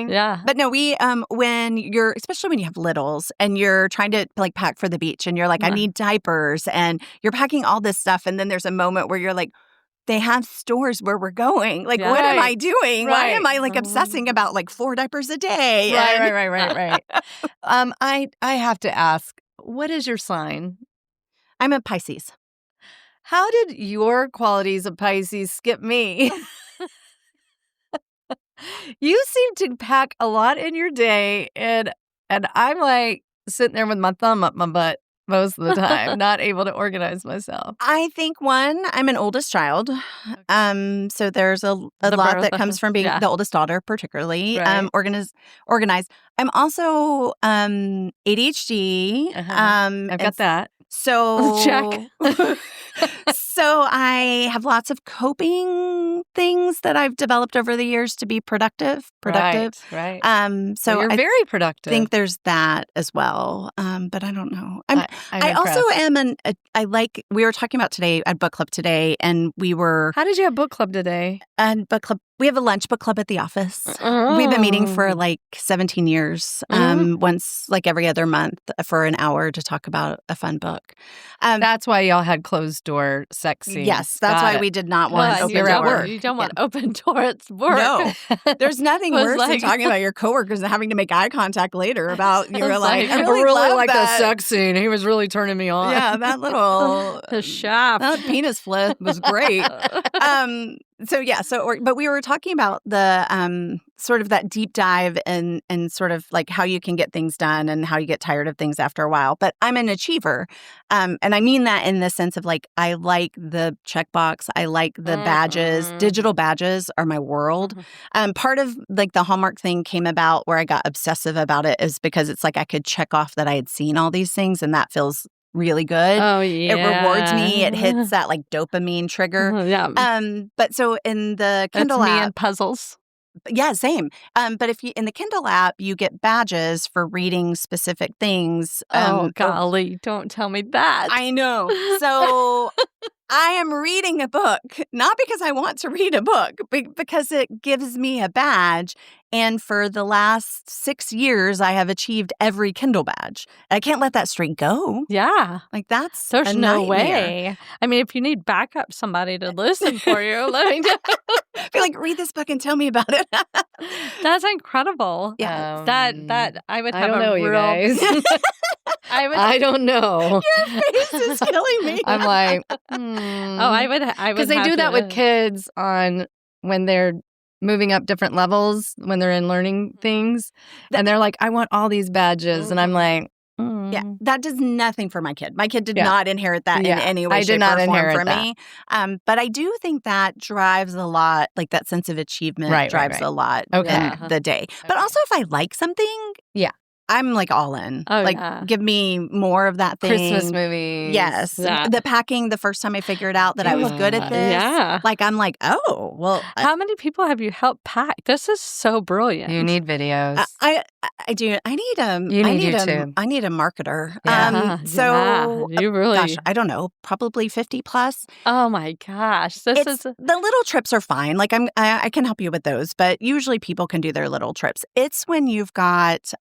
Yeah. But no, we especially when you have littles and you're trying to like pack for the beach and you're like, I need diapers and you're packing all this stuff, and then there's a moment where you're like, they have stores where we're going. Like, what am I doing? Why am I like obsessing about like 4 diapers a day? Right. I have to ask, what is your sign? I'm a Pisces. How did your qualities of Pisces skip me? You seem to pack a lot in your day, and I'm like sitting there with my thumb up my butt most of the time, not able to organize myself. I think I'm an oldest child. So there's a lot that comes from being the oldest daughter, particularly. Right. Organized. I'm also ADHD. I've got that. So Check. So I have lots of coping things that I've developed over the years to be productive. Right. So you're I very productive. think there's that as well. But I don't know. I'm I also impressed. am I like, we were talking about today at book club today, and we were How did you have book club today? at book club. We have a lunch book club at the office. We've been meeting for like 17 years, once like every other month for an hour to talk about a fun book. That's why y'all had closed door sex scenes. Yes, that's why we did not want open you're door. at work. You don't want open door at work. No, there's nothing Was worse than like- talking about your coworkers and having to make eye contact later about you're was like, like, I really love like that. the sex scene. He was really turning me on. Yeah, that little The shaft. that penis flip was great. But we were talking about the sort of that deep dive and sort of like how you can get things done and how you get tired of things after a while. But I'm an achiever. And I mean that in the sense of like, I like the checkbox. I like the badges. Digital badges are my world. Part of like the Hallmark thing came about where I got obsessive about it is because it's like I could check off that I had seen all these things, and that feels really good. Oh, yeah. It rewards me. It hits that like dopamine trigger. Yeah. But so in the That's Kindle me app, and puzzles. yeah, same. But if you in the Kindle app, you get badges for reading specific things. Golly, don't tell me that. I know. So I am reading a book, not because I want to read a book, but because it gives me a badge. And for the last 6 years, I have achieved every Kindle badge. I can't let that streak go. Yeah. Like that's There's a no nightmare. way. I mean, if you need backup somebody to listen for you, let me know. Be like, read this book and tell me about it. That's incredible. Yeah. That I would have I don't know, a you real. guys. I don't know. Your face is killing me. I'm like, I would. because they do that with kids on when they're moving up different levels when they're in learning things, and they're like, I want all these badges, and I'm like, Yeah, that does nothing for my kid. My kid did not inherit that in any way, I shape, did not or form inherit for me. But I do think that drives a lot, like that sense of achievement drives a lot in the day. But also if I like something, I'm like all in. Give me more of that thing. Christmas movies. Yes. Yeah. The packing, the first time I figured out that I was good at this. Yeah. Like, I'm like, oh, well. How many people have you helped pack? This is so brilliant. You need videos. I do. I need You need YouTube. I need a marketer. You really. Gosh, I don't know, probably 50 plus. Oh my gosh, The little trips are fine. Like I can help you with those, but usually people can do their little trips. It's when you've got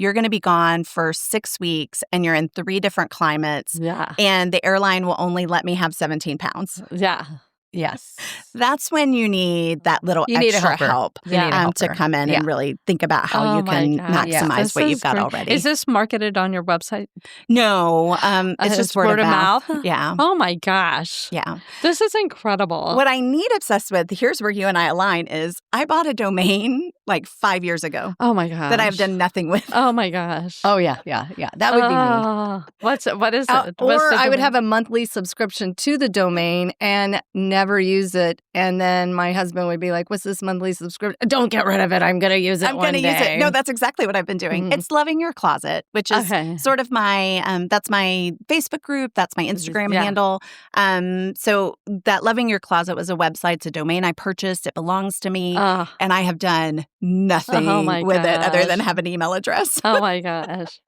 you're going to be gone for 6 weeks and you're in 3 different climates. Yeah. And the airline will only let me have 17 pounds. Yeah. Yes. That's when you need that little extra help to come in and really think about how you can maximize what you've got already. Is this marketed on your website? No, it's just word of mouth. Yeah. Oh my gosh. Yeah. This is incredible. What I need obsessed with, here's where you and I align, is I bought a domain like 5 years ago. Oh my gosh. That I've done nothing with. Oh my gosh. Oh yeah. That would be me. What is it? Or I would have a monthly subscription to the domain and never use it, and then my husband would be like, what's this monthly subscription? Don't get rid of it. I'm going to use it I'm going to use it. No, that's exactly what I've been doing. It's Loving Your Closet, which is sort of my, that's my Facebook group. That's my Instagram handle. So that Loving Your Closet was a website. It's a domain I purchased. It belongs to me. And I have done nothing with it other than have an email address. Oh my gosh.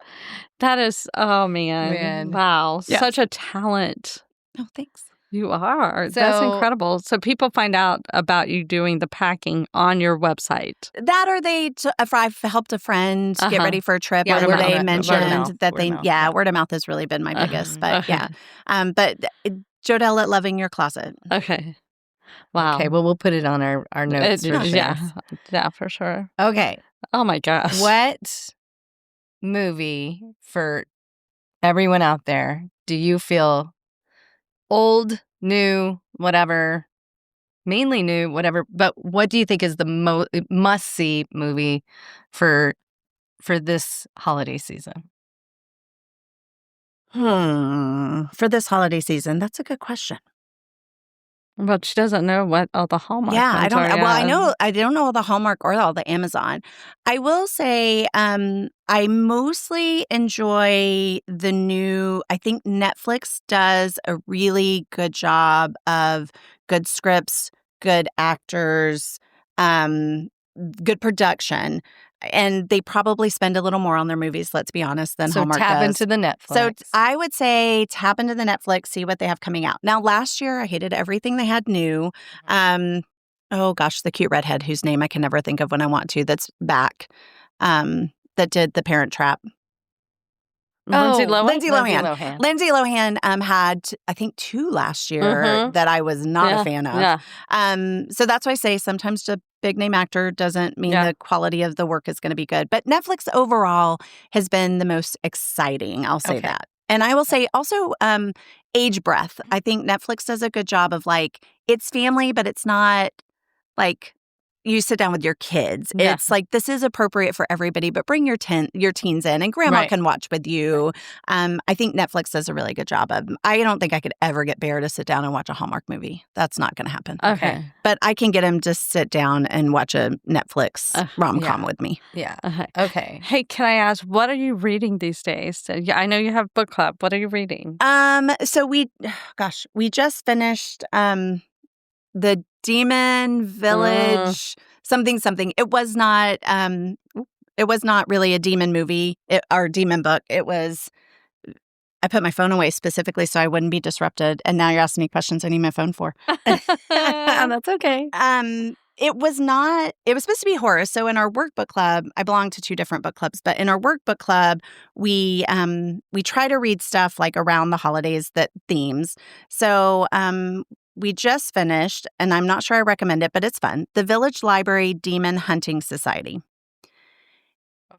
That is, oh man. Wow. Yeah. Such a talent. Oh, thanks. You are. That's incredible. So people find out about you doing the packing on your website. That or if I've helped a friend get ready for a trip, or they mentioned that word of mouth has really been my biggest. But but Jodelle at Loving Your Closet. Okay. Wow. Okay, well, we'll put it on our notes. Yeah, for sure. Okay. Oh my gosh. What movie, for everyone out there, do you feel old, new, whatever, mainly new, whatever, but what do you think is the must-see movie for this holiday season? For this holiday season, that's a good question. But she doesn't know what all the Hallmark Yeah, I ones don't. are Well, I yet. know I don't know all the Hallmark or all the Amazon. I will say, I mostly enjoy the new. I think Netflix does a really good job of good scripts, good actors, good production, and they probably spend a little more on their movies. Let's be honest, than So Hallmark tap does. into the Netflix. So I would say tap into the Netflix, see what they have coming out. Now, last year, I hated everything they had new. Oh, gosh, the cute redhead whose name I can never think of when I want to, that's back, that did The Parent Trap. Lindsay Lohan? Lindsay Lohan had, I think, 2 last year that I was not a fan of. Yeah. So that's why I say sometimes the big name actor doesn't mean the quality of the work is going to be good. But Netflix overall has been the most exciting. I'll say that. And I will say also age breadth. I think Netflix does a good job of like, it's family, but it's not like you sit down with your kids. Yeah. It's like, this is appropriate for everybody, but bring your teens in and grandma can watch with you. I think Netflix does a really good job of. I don't think I could ever get Bear to sit down and watch a Hallmark movie. That's not going to happen. Okay. But I can get him to sit down and watch a Netflix rom-com with me. Yeah. Okay. Hey, can I ask, what are you reading these days? Yeah, I know you have book club. What are you reading? So we just finished the Demon Village something. It was not really a demon movie or demon book. It was. I put my phone away specifically so I wouldn't be disrupted. And now you're asking me questions I need my phone for. That's okay. It was not. It was supposed to be horror. So in our workbook club, I belong to 2 different book clubs. But in our workbook club, we try to read stuff like around the holidays that themes. So we just finished, and I'm not sure I recommend it, but it's fun. The Village Library Demon Hunting Society.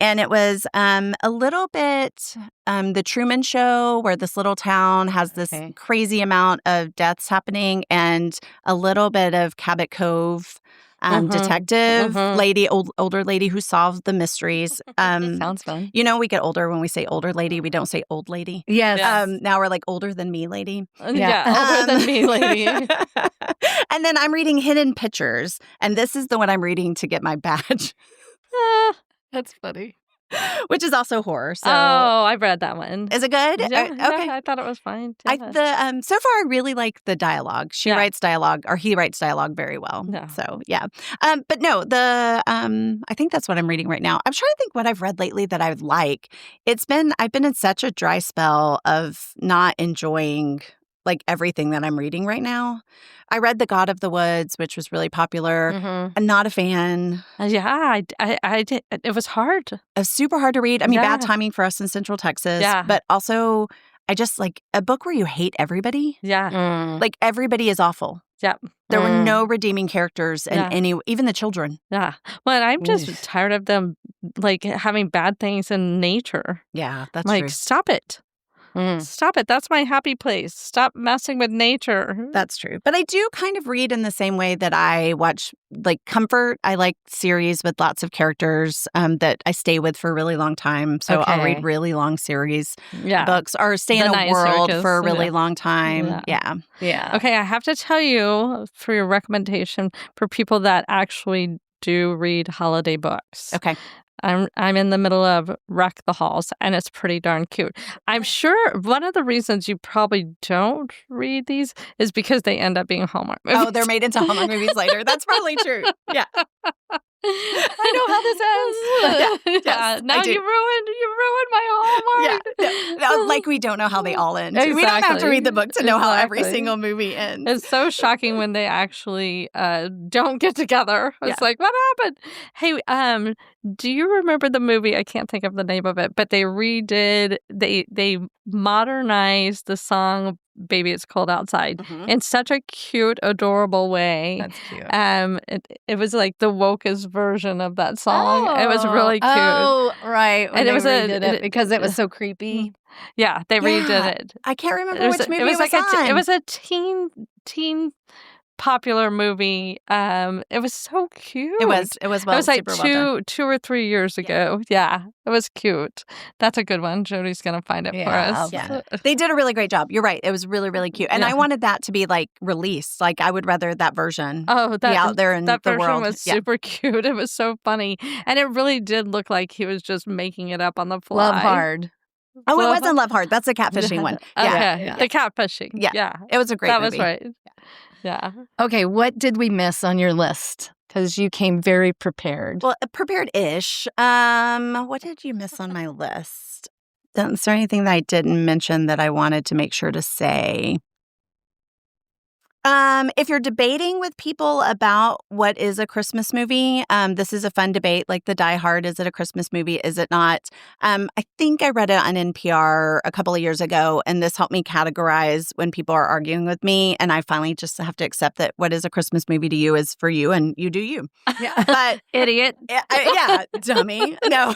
And it was a little bit the Truman Show, where this little town has this crazy amount of deaths happening, and a little bit of Cabot Cove detective lady, older lady who solves the mysteries. Sounds fun. You know, we get older when we say older lady. We don't say old lady. Yes. Now we're like older than me lady. Yeah, older than me lady. And then I'm reading Hidden Pictures, and this is the one I'm reading to get my badge. That's funny. Which is also horror. So. Oh, I've read that one. Is it good? Yeah, Okay. I thought it was fine. So far, I really like the dialogue. She writes dialogue, or he writes dialogue very well. Yeah. So, yeah. But no, I think that's what I'm reading right now. I'm trying to think what I've read lately that I would like. I've been in such a dry spell of not enjoying like everything that I'm reading right now. I read The God of the Woods, which was really popular. I'm not a fan. Yeah, I did. It was hard. It was super hard to read. I mean, bad timing for us in Central Texas. Yeah. But also, I just like a book where you hate everybody. Yeah. Like everybody is awful. Yep. There were no redeeming characters in even the children. Yeah. Well, I'm just tired of them like having bad things in nature. Yeah, that's like, true. Stop it. Stop it. That's my happy place. Stop messing with nature. That's true. But I do kind of read in the same way that I watch, like, comfort. I like series with lots of characters that I stay with for a really long time. So I'll read really long series books or stay in a world for a really long time. Yeah. Okay, I have to tell you, for your recommendation, for people that actually do read holiday books. Okay. I'm in the middle of Wreck the Halls, and it's pretty darn cute. I'm sure one of the reasons you probably don't read these is because they end up being Hallmark movies. Oh, they're made into Hallmark movies later. That's probably true. Yeah. I know how this ends. Yeah. Now you ruined my Hallmark. Yeah. Like we don't know how they all end. Exactly. We don't have to read the book to know how every single movie ends. It's so shocking when they actually don't get together. It's like, what happened? Hey, do you remember the movie? I can't think of the name of it, but they redid. They modernized the song "Baby It's Cold Outside" in such a cute, adorable way. That's cute. It was like the wokest version of that song. It was really cute. Oh, right. And it was because it was so creepy. Yeah, they redid it. I can't remember which movie it was like on. It was a teen popular movie. It was so cute. It was It was like super well done. 2 or 3 years ago. Yeah, it was cute. That's a good one. Jody's gonna find it for us. Yeah. They did a really great job. You're right. It was really, really cute. And I wanted that to be like released. Like I would rather that version be out there in the world. That version was super cute. It was so funny. And it really did look like he was just making it up on the fly. Love Hard. Oh, it wasn't Love Hard. That's a catfishing one. Okay. The catfishing. Yeah. It was a great movie. That was right. Yeah. Okay, what did we miss on your list? Because you came very prepared. Well, prepared-ish. What did you miss on my list? Is there anything that I didn't mention that I wanted to make sure to say? If you're debating with people about what is a Christmas movie, this is a fun debate, like the Die Hard. Is it a Christmas movie? Is it not? I think I read it on NPR a couple of years ago, and this helped me categorize when people are arguing with me. And I finally just have to accept that what is a Christmas movie to you is for you, and you do you. Yeah. But idiot. Yeah, dummy. No.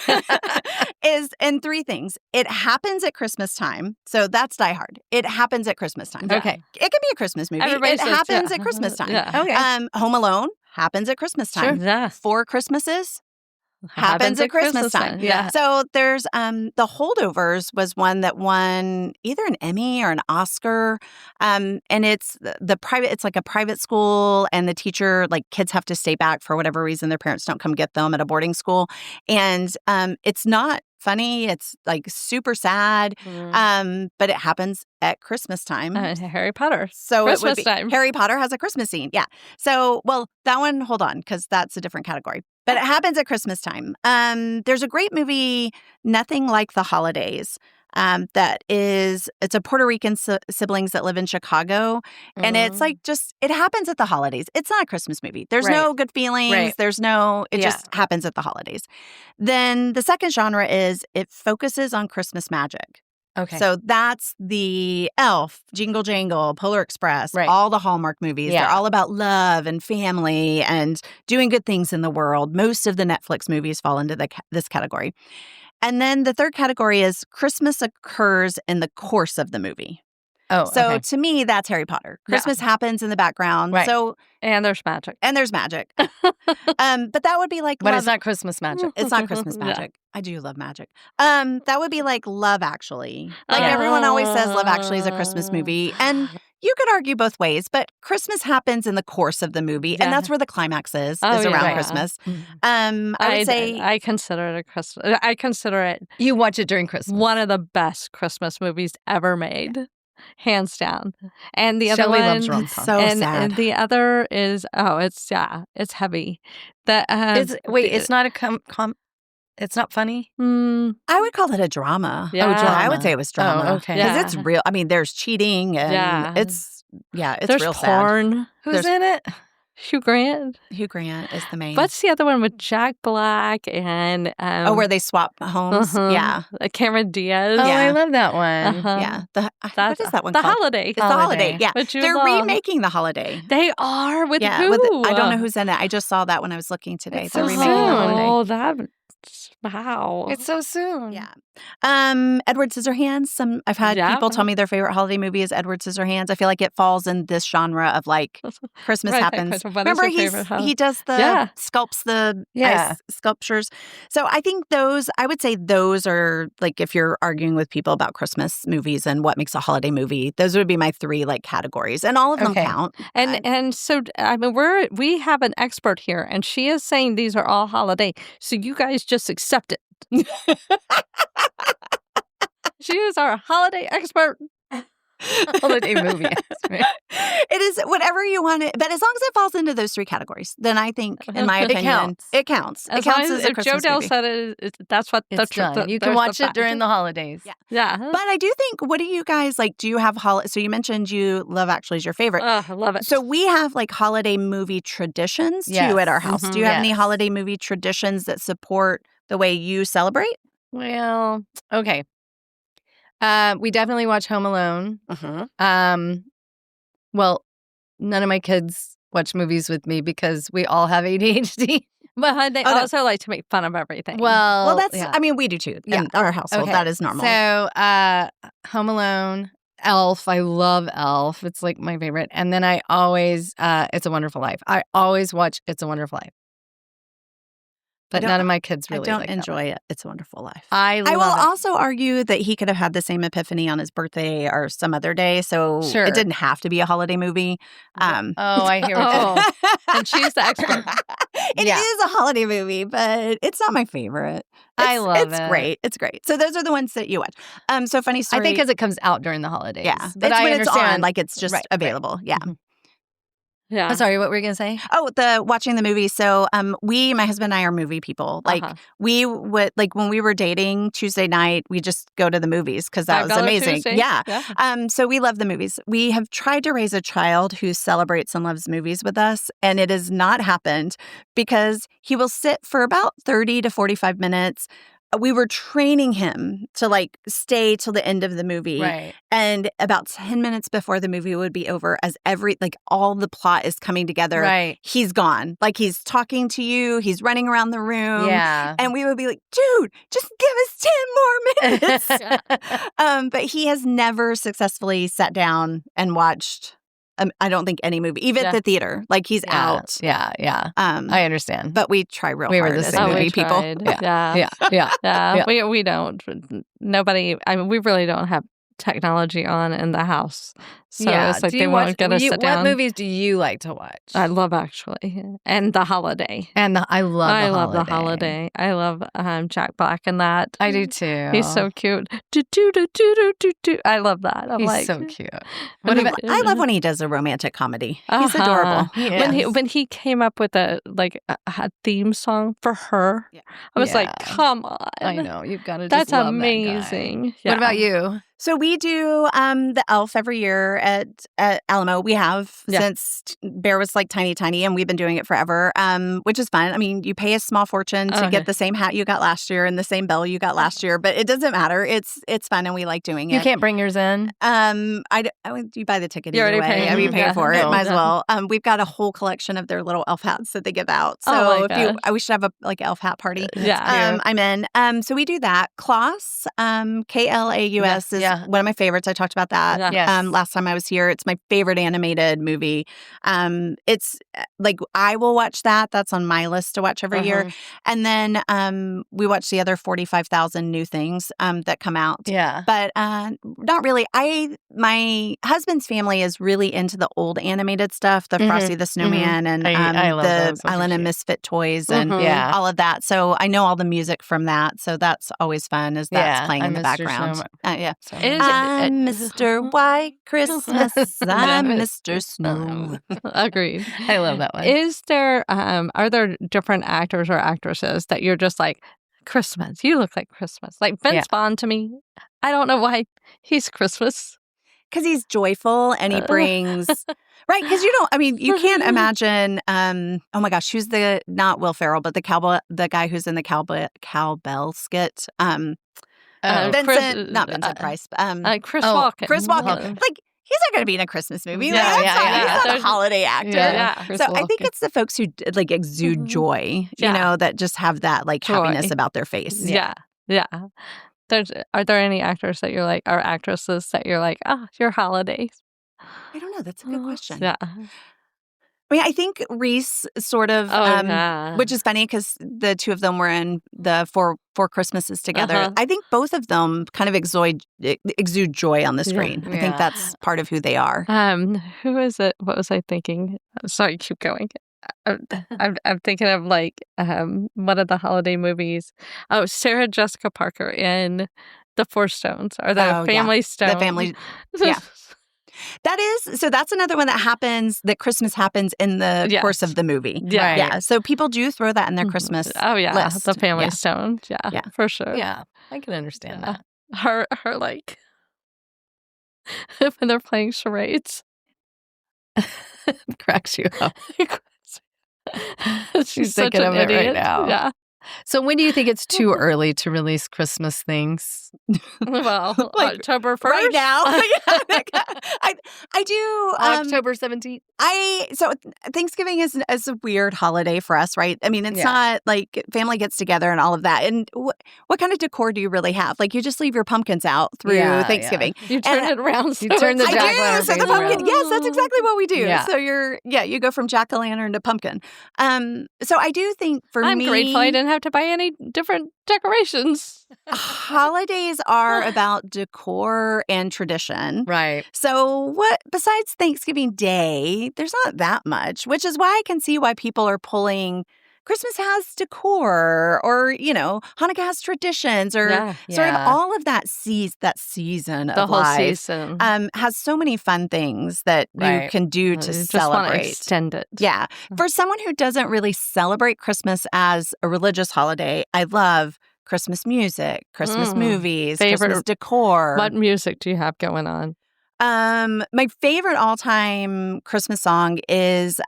And 3 things. It happens at Christmas time. So that's Die Hard. It happens at Christmas time. Okay. It can be a Christmas movie. It happens at Christmas time. Yeah. Okay. Home Alone happens at Christmas time. Sure. Yeah. 4 Christmases happens at Christmas time. Yeah. So there's The Holdovers was one that won either an Emmy or an Oscar. And it's it's like a private school, and the teacher, like, kids have to stay back for whatever reason. Their parents don't come get them at a boarding school. And it's not funny. It's like super sad. But it happens at Christmas time. Harry Potter. So Christmas it would be time. Harry Potter has a Christmas scene. Yeah. So, well, that one, hold on, because that's a different category. But it happens at Christmas time. There's a great movie, Nothing Like the Holidays. It's a Puerto Rican siblings that live in Chicago. And it's like it happens at the holidays. It's not a Christmas movie. There's no good feelings. Right. It just happens at the holidays. Then the second genre is it focuses on Christmas magic. Okay. So that's the Elf, Jingle Jangle, Polar Express, Right. all the Hallmark movies. Yeah. They're all about love and family and doing good things in the world. Most of the Netflix movies fall into this category. And then the third category is Christmas occurs in the course of the movie. Oh, So okay. to me, that's Harry Potter. Christmas happens in the background. Right. So And there's magic. and there's magic. But that would be like But Love. it's not Christmas magic. It's not Christmas Yeah. magic. I do love magic. That would be like Love Actually. Like everyone always says Love Actually is a Christmas movie. And you could argue both ways, but Christmas happens in the course of the movie. And that's where the climax is Oh, around yeah. Christmas. I would say I consider it a Christmas. I consider it You watch it during Christmas. one of the best Christmas movies ever made, hands down. And the other Shelley one, loves rom-com. it's so and sad. the other is it's heavy. That It's not a it's not funny? I would call it a drama. Yeah. Oh, I would say it was drama. Oh, okay. Because Yeah. it's real. I mean, there's cheating and it's there's real sad. porn. Who's in it? Hugh Grant. Hugh Grant is the main. What's the other one with Jack Black and where they swap homes? Yeah. Cameron Diaz? Oh, Yeah. I love that one. Yeah. What is that one The called? Holiday. It's The Holiday. Yeah. With Jude They're Law. remaking The Holiday. They are with Yeah. who? I don't know who's in it. I just saw that when I was looking today. It's They're so remaking The soon. Holiday. Oh, wow. It's so soon. Yeah. Edward Scissorhands. I've had people tell me their favorite holiday movie is Edward Scissorhands. I feel like it falls in this genre of like Christmas Right, that happens. question, what is Remember, your favorite he does sculpts the ice sculptures. So I think I would say those are like, if you're arguing with people about Christmas movies and what makes a holiday movie, those would be my 3 like categories, and all of them count. And so I mean we have an expert here, and she is saying these are all holiday. So you guys just accept it. She is our holiday expert. Holiday movie. It is whatever you want it, but as long as it falls into those 3 categories, then I think, in my opinion, it counts. It counts as a if Christmas Joe Dell movie. said it, that's what It's done. You can watch it during the holidays. Yeah. Yeah. But I do think, what do you guys like? Do you have so you mentioned Love Actually is your favorite. I love it. So we have like holiday movie traditions too at our house. Do you have any holiday movie traditions that support the way you celebrate? Well, okay. We definitely watch Home Alone. Well, none of my kids watch movies with me because we all have ADHD. But they also like to make fun of everything. Well, that's, I mean, we do too in our household. Okay. That is normal. So, Home Alone, Elf. I love Elf. It's like my favorite. And then I always, It's a Wonderful Life. I always watch It's a Wonderful Life. But none of my kids really don't like enjoy it. It's a Wonderful Life. I will love it. also argue that he could have had the same epiphany on his birthday or some other day, so Sure. it didn't have to be a holiday movie. I hear what you're And she's the expert. It is a holiday movie, but it's not my favorite. I love It's it. great. It's great. So those are the ones that you watch. So funny story. I think because it comes out during the holidays. yeah, But it's I when understand. it's on, like it's just Right, available. right. Yeah. Mhm. Yeah. I'm sorry, what were you going to say? Oh, the watching the movie. So, my husband and I are movie people. Like we would, like when we were dating Tuesday night, we just go to the movies because that was $5 amazing. Tuesday? Yeah. Yeah. So we love the movies. We have tried to raise a child who celebrates and loves movies with us, and it has not happened because he will sit for about 30 to 45 minutes. We were training him to like stay till the end of the movie. Right. And about 10 minutes before the movie would be over, as all the plot is coming together, Right. he's gone. Like he's talking to you, he's running around the room. Yeah. And we would be like, dude, just give us 10 more minutes. But he has never successfully sat down and watched, I don't think, any movie, even at the theater. Like he's out. Yeah. I understand. But we try real We were hard the as same. movie we people. tried. Yeah. Yeah. Yeah. We don't. Nobody. I mean, we really don't have technology on in the house, so it's like Do they you won't get us sit down. What movies do you like to watch? I love Actually, and The Holiday. And I love The Holiday. I love Jack Black in that. I do too. He's so cute. Do, do, do, do, do, do, do. I love that. I'm He's like, so cute. I love when he does a romantic comedy. He's adorable. When he came up with a theme song for her, I was like, come on. I know. You've got to just That's love amazing. That guy. What about you? So we do the Elf every year at Alamo. We have since Bear was like tiny, and we've been doing it forever, which is fun. I mean, you pay a small fortune to get the same hat you got last year and the same bell you got last year, but it doesn't matter. It's fun and we like doing it. You can't bring yours in? You buy the ticket You either already way. paid. I mean, you pay for it. No. Might as well. We've got a whole collection of their little elf hats that they give out. So Oh my gosh. we should have a elf hat party. Yeah. I'm in. So we do that. Klaus, Klaus is one of my favorites. I talked about that last time I was here. It's my favorite animated movie. It's like I will watch that. That's on my list to watch every year. And then we watch the other 45,000 new things that come out. Yeah. But not really. My husband's family is really into the old animated stuff, the Frosty the Snowman and I love the those. Island of Misfit Toys and Yeah. all of that. So I know all the music from that. So that's always fun as that's playing in the background. So. I'm Mr. White Christmas. I'm Mr. Snow. Agreed. I love that one. Is there are there different actors or actresses that you're just like, Christmas, you look like Christmas? Like Vince Vaughn to me, I don't know why he's Christmas. Because he's joyful and he brings right. Because you can't imagine. Oh my gosh, who's not Will Ferrell, but the guy who's in the cowbell skit. Not Vincent Price. Chris Walken. Chris Walken. Like he's not going to be in a Christmas movie. Yeah, Like, yeah. He's not a holiday actor. Yeah. So I think it's the folks who like exude joy. That just have that like happiness about their face. Yeah. Are there any actors that you're like, or actresses that you're like, your holidays? I don't know. That's a good question. Yeah. I mean, I think Reese sort of, which is funny because the two of them were in the four Christmases together. I think both of them kind of exude joy on the screen. I think that's part of who they are. Who is it? What was I thinking? Sorry, keep going. I'm thinking of like one of the holiday movies. Oh, Sarah Jessica Parker in The Four Stones or the Family Stone. The Family, yeah. That's another one that Christmas happens in the course of the movie. Yeah. Yeah. So people do throw that in their Christmas list. The Family Stone. Yeah, for sure. Yeah, I can understand that. Her like when they're playing charades. Cracks you up. She's such thinking an of it idiot. right now. Yeah. So when do you think it's too early to release Christmas things? Well, Like, October 1st. Right now. I do. October 17th? So Thanksgiving is a weird holiday for us, right? I mean, it's not like family gets together and all of that. And what kind of decor do you really have? Like, you just leave your pumpkins out through Thanksgiving. You turn it around. You turn the jack-o'-lantern So the pumpkin. Yes, that's exactly what we do. Yeah. So you go from jack-o'-lantern to pumpkin. So I do think for me, I'm grateful I didn't have to buy any different decorations. holidays are about decor and tradition. Right. So besides Thanksgiving Day, there's not that much, which is why I can see why people are pulling Christmas has decor or, Hanukkah has traditions or sort of all of that season The of whole life. season. Has so many fun things that you can do to just want to celebrate. extend it. Yeah. For someone who doesn't really celebrate Christmas as a religious holiday, I love Christmas music, Christmas movies, Christmas decor. What music do you have going on? My favorite all-time Christmas song is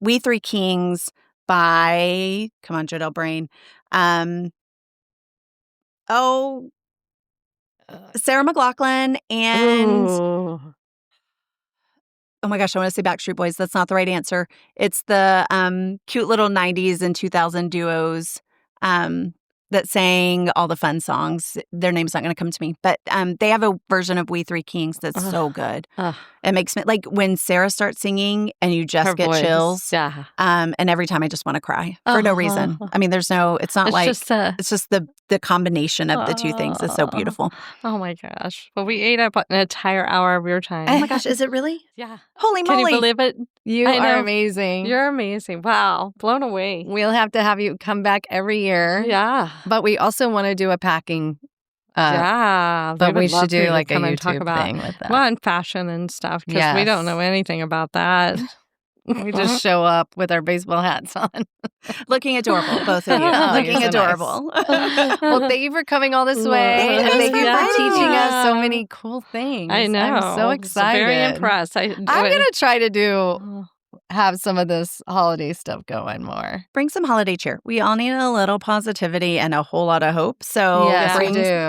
We Three Kings by Jodelle Brain. Sarah McLachlan and oh my gosh, I want to say Backstreet Boys. That's not the right answer. It's the cute little 90s and 2000 duos that sang all the fun songs. Their name's not going to come to me, but they have a version of We Three Kings that's so good. It makes me, like, when Sarah starts singing and you just get chills. Yeah. And every time I just want to cry for no reason. I mean, it's not it's just the combination of the two things is so beautiful. Oh my gosh. Well, we ate up an entire hour of your time. Oh my gosh, is it really? Yeah. Holy moly. Can you believe it? You are amazing. You're amazing. Wow. Blown away. We'll have to have you come back every year. Yeah. But we also want to do a packing. But we should do like a YouTube thing with that. Well, and fashion and stuff because we don't know anything about that. We just show up with our baseball hats on. Looking adorable, both of you. Looking adorable. Nice. Well, thank you for coming all this way. And thank you for teaching us so many cool things. I know. I'm so excited. Very impressed. I'm going to try to have some of this holiday stuff going more. Bring some holiday cheer. We all need a little positivity and a whole lot of hope. So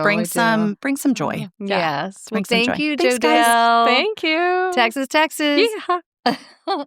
bring some joy. Yes. Well, thank you, Thanks, Jodelle. guys. Thank you. Texas. Yeah.